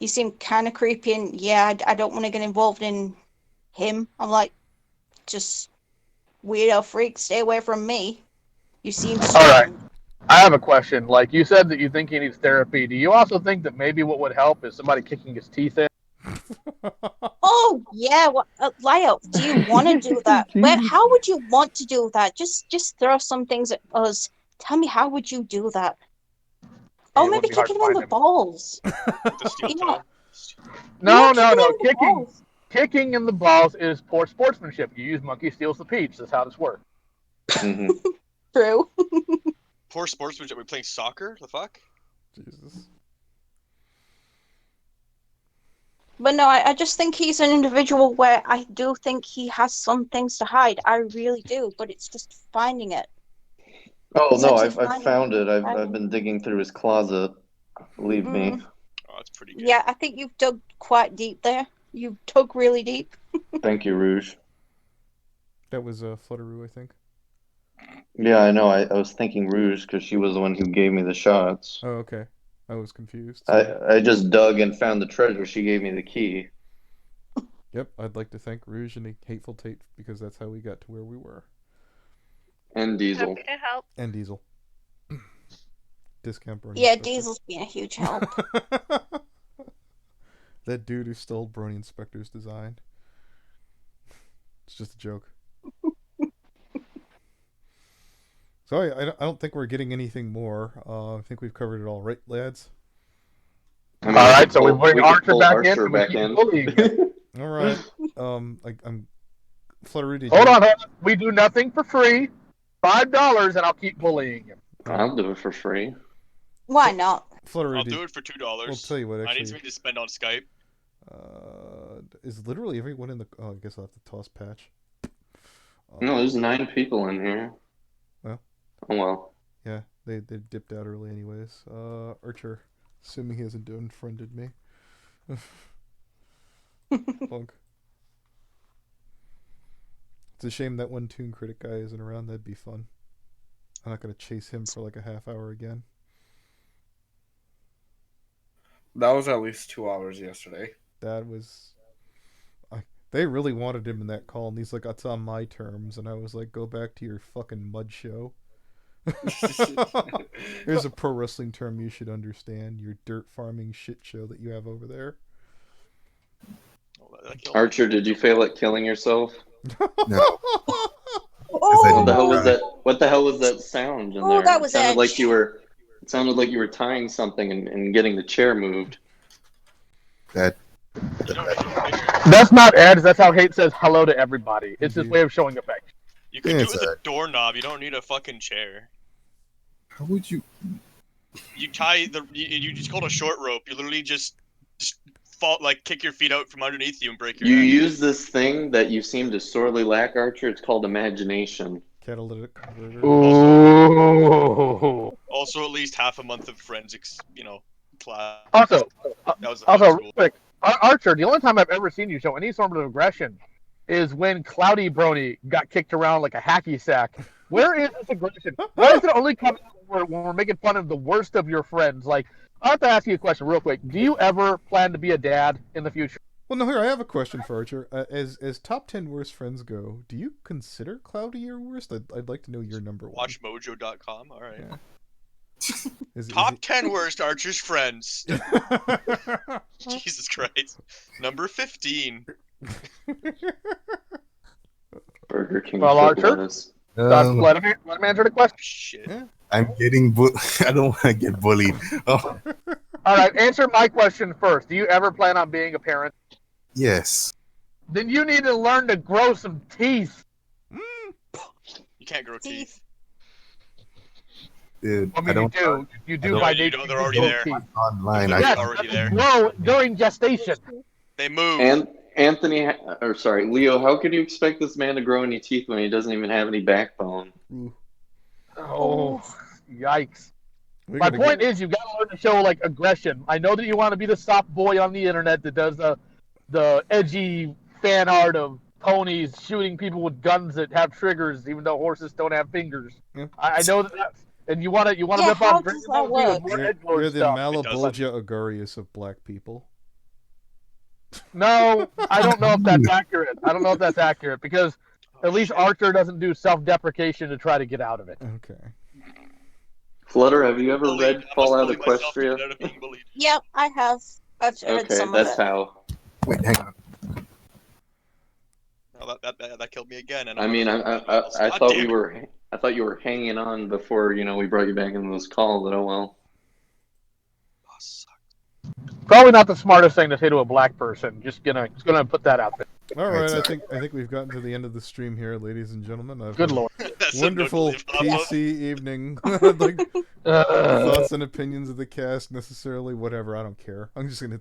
He seemed kind of creepy, and yeah, I don't want to get involved in him. I'm like, just weirdo freak, stay away from me. You seem strange. All right. I have a question. Like, you said that you think he needs therapy. Do you also think that maybe what would help is somebody kicking his teeth in? Oh yeah, Lyle, do you want to do that? How would you want to do that? Just throw some things at us. Tell me, how would you do that? Oh, maybe kicking him in the balls. No. Kicking in the balls is poor sportsmanship. You use monkey steals the peach. That's how this works. Mm-hmm. True. Poor sportsmanship. We're playing soccer? The fuck? Jesus. But no, I just think he's an individual where I do think he has some things to hide. I really do, but it's just finding it. Oh He's no, actually I've found it. I've been digging through his closet. Believe me. Oh, that's pretty good. Yeah, I think you've dug quite deep there. You've dug really deep. Thank you, Rouge. That was Flutteroo, I think. Yeah, I know. I was thinking Rouge because she was the one who gave me the shots. Oh, okay. I was confused. I just dug and found the treasure. She gave me the key. Yep, I'd like to thank Rouge and Hateful Tate because that's how we got to where we were. And Diesel. Happy to help. And Diesel. Discount Brony. Yeah, Inspector. Diesel's been a huge help. That dude who stole Brony Inspector's design. It's just a joke. So I don't think we're getting anything more. I think we've covered it all, right, lads? All right, so we bring Archer back in. All right. I'm Flutteroo. Hold on. We do nothing for free. $5, and I'll keep bullying him. I'll do it for free. Why not? Flutteroo, I'll do it for $2. I'll tell you what. Actually, I need something to spend on Skype. Is literally everyone in the? Oh, I guess I'll have to toss patch. No, there's 9 people in here. Well. Oh well. Yeah, they dipped out early anyways. Archer, assuming he hasn't unfriended me. Punk. It's a shame that one Toon Critic guy isn't around. That'd be fun. I'm not gonna chase him for like a half hour again. That was at least 2 hours yesterday. That was. They really wanted him in that call, and he's like, "It's on my terms," and I was like, "Go back to your fucking mud show." Here's a pro wrestling term you should understand: your dirt farming shit show that you have over there. Archer, did you fail at killing yourself? No. What the hell was that? What the hell was that sound in there? That was it sounded Edge. like you were. It sounded like you were tying something and getting the chair moved. That's not Edge. That's how Hate says hello to everybody. It's his way of showing affection. You can do it with a doorknob. You don't need a fucking chair. How would you? You tie the. You just hold a short rope. You literally just fall, like kick your feet out from underneath you and break your. You neck. use this thing that you seem to sorely lack, Archer. It's called imagination. Catalytic converter. Ooh. Also, at least half a month of forensics, class. Also, that was real quick, Archer, the only time I've ever seen you show any sort of aggression is when Cloudy Brony got kicked around like a hacky sack. Where is this aggression? Why is it only coming when we're making fun of the worst of your friends? Like, I have to ask you a question real quick. Do you ever plan to be a dad in the future? Well, no, here, I have a question for Archer. As top 10 worst friends go, do you consider Cloudy your worst? I'd like to know your number one. WatchMojo.com. All right. Yeah. Top 10 worst Archer's friends. Jesus Christ. Number 15. Burger King. Well, Archer, let him answer the question. Shit. Yeah. I'm getting. I don't want to get bullied. Oh. All right, answer my question first. Do you ever plan on being a parent? Yes. Then you need to learn to grow some teeth. You can't grow teeth. Dude, I mean, you do by nature. They're already there. Online. Yes, already there. grow during gestation. They move. And Leo, how could you expect this man to grow any teeth when he doesn't even have any backbone? Oh, yikes. My point is, you've got to learn to show like aggression. I know that you want to be the soft boy on the internet that does the edgy fan art of ponies shooting people with guns that have triggers, even though horses don't have fingers. Yeah. I know that, and you want to rip off Dragon Ball Z with more edgelord You're the stuff. Malabulgia Agarius of black people. No, I don't know if that's accurate. Because at least Archer doesn't do self-deprecation to try to get out of it. Okay. Flutter, have you ever read Fallout Equestria? Yep, I have. I've read some of it. How. Wait, hang on. Oh, that killed me again. And I mean, I thought you were hanging on before we brought you back into this call, but oh well. Probably not the smartest thing to say to a black person. Just gonna put that out there. All right, I think we've gotten to the end of the stream here, ladies and gentlemen. Good lord. Wonderful PC evening. Thoughts and opinions of the cast, necessarily, whatever. I don't care. I'm just gonna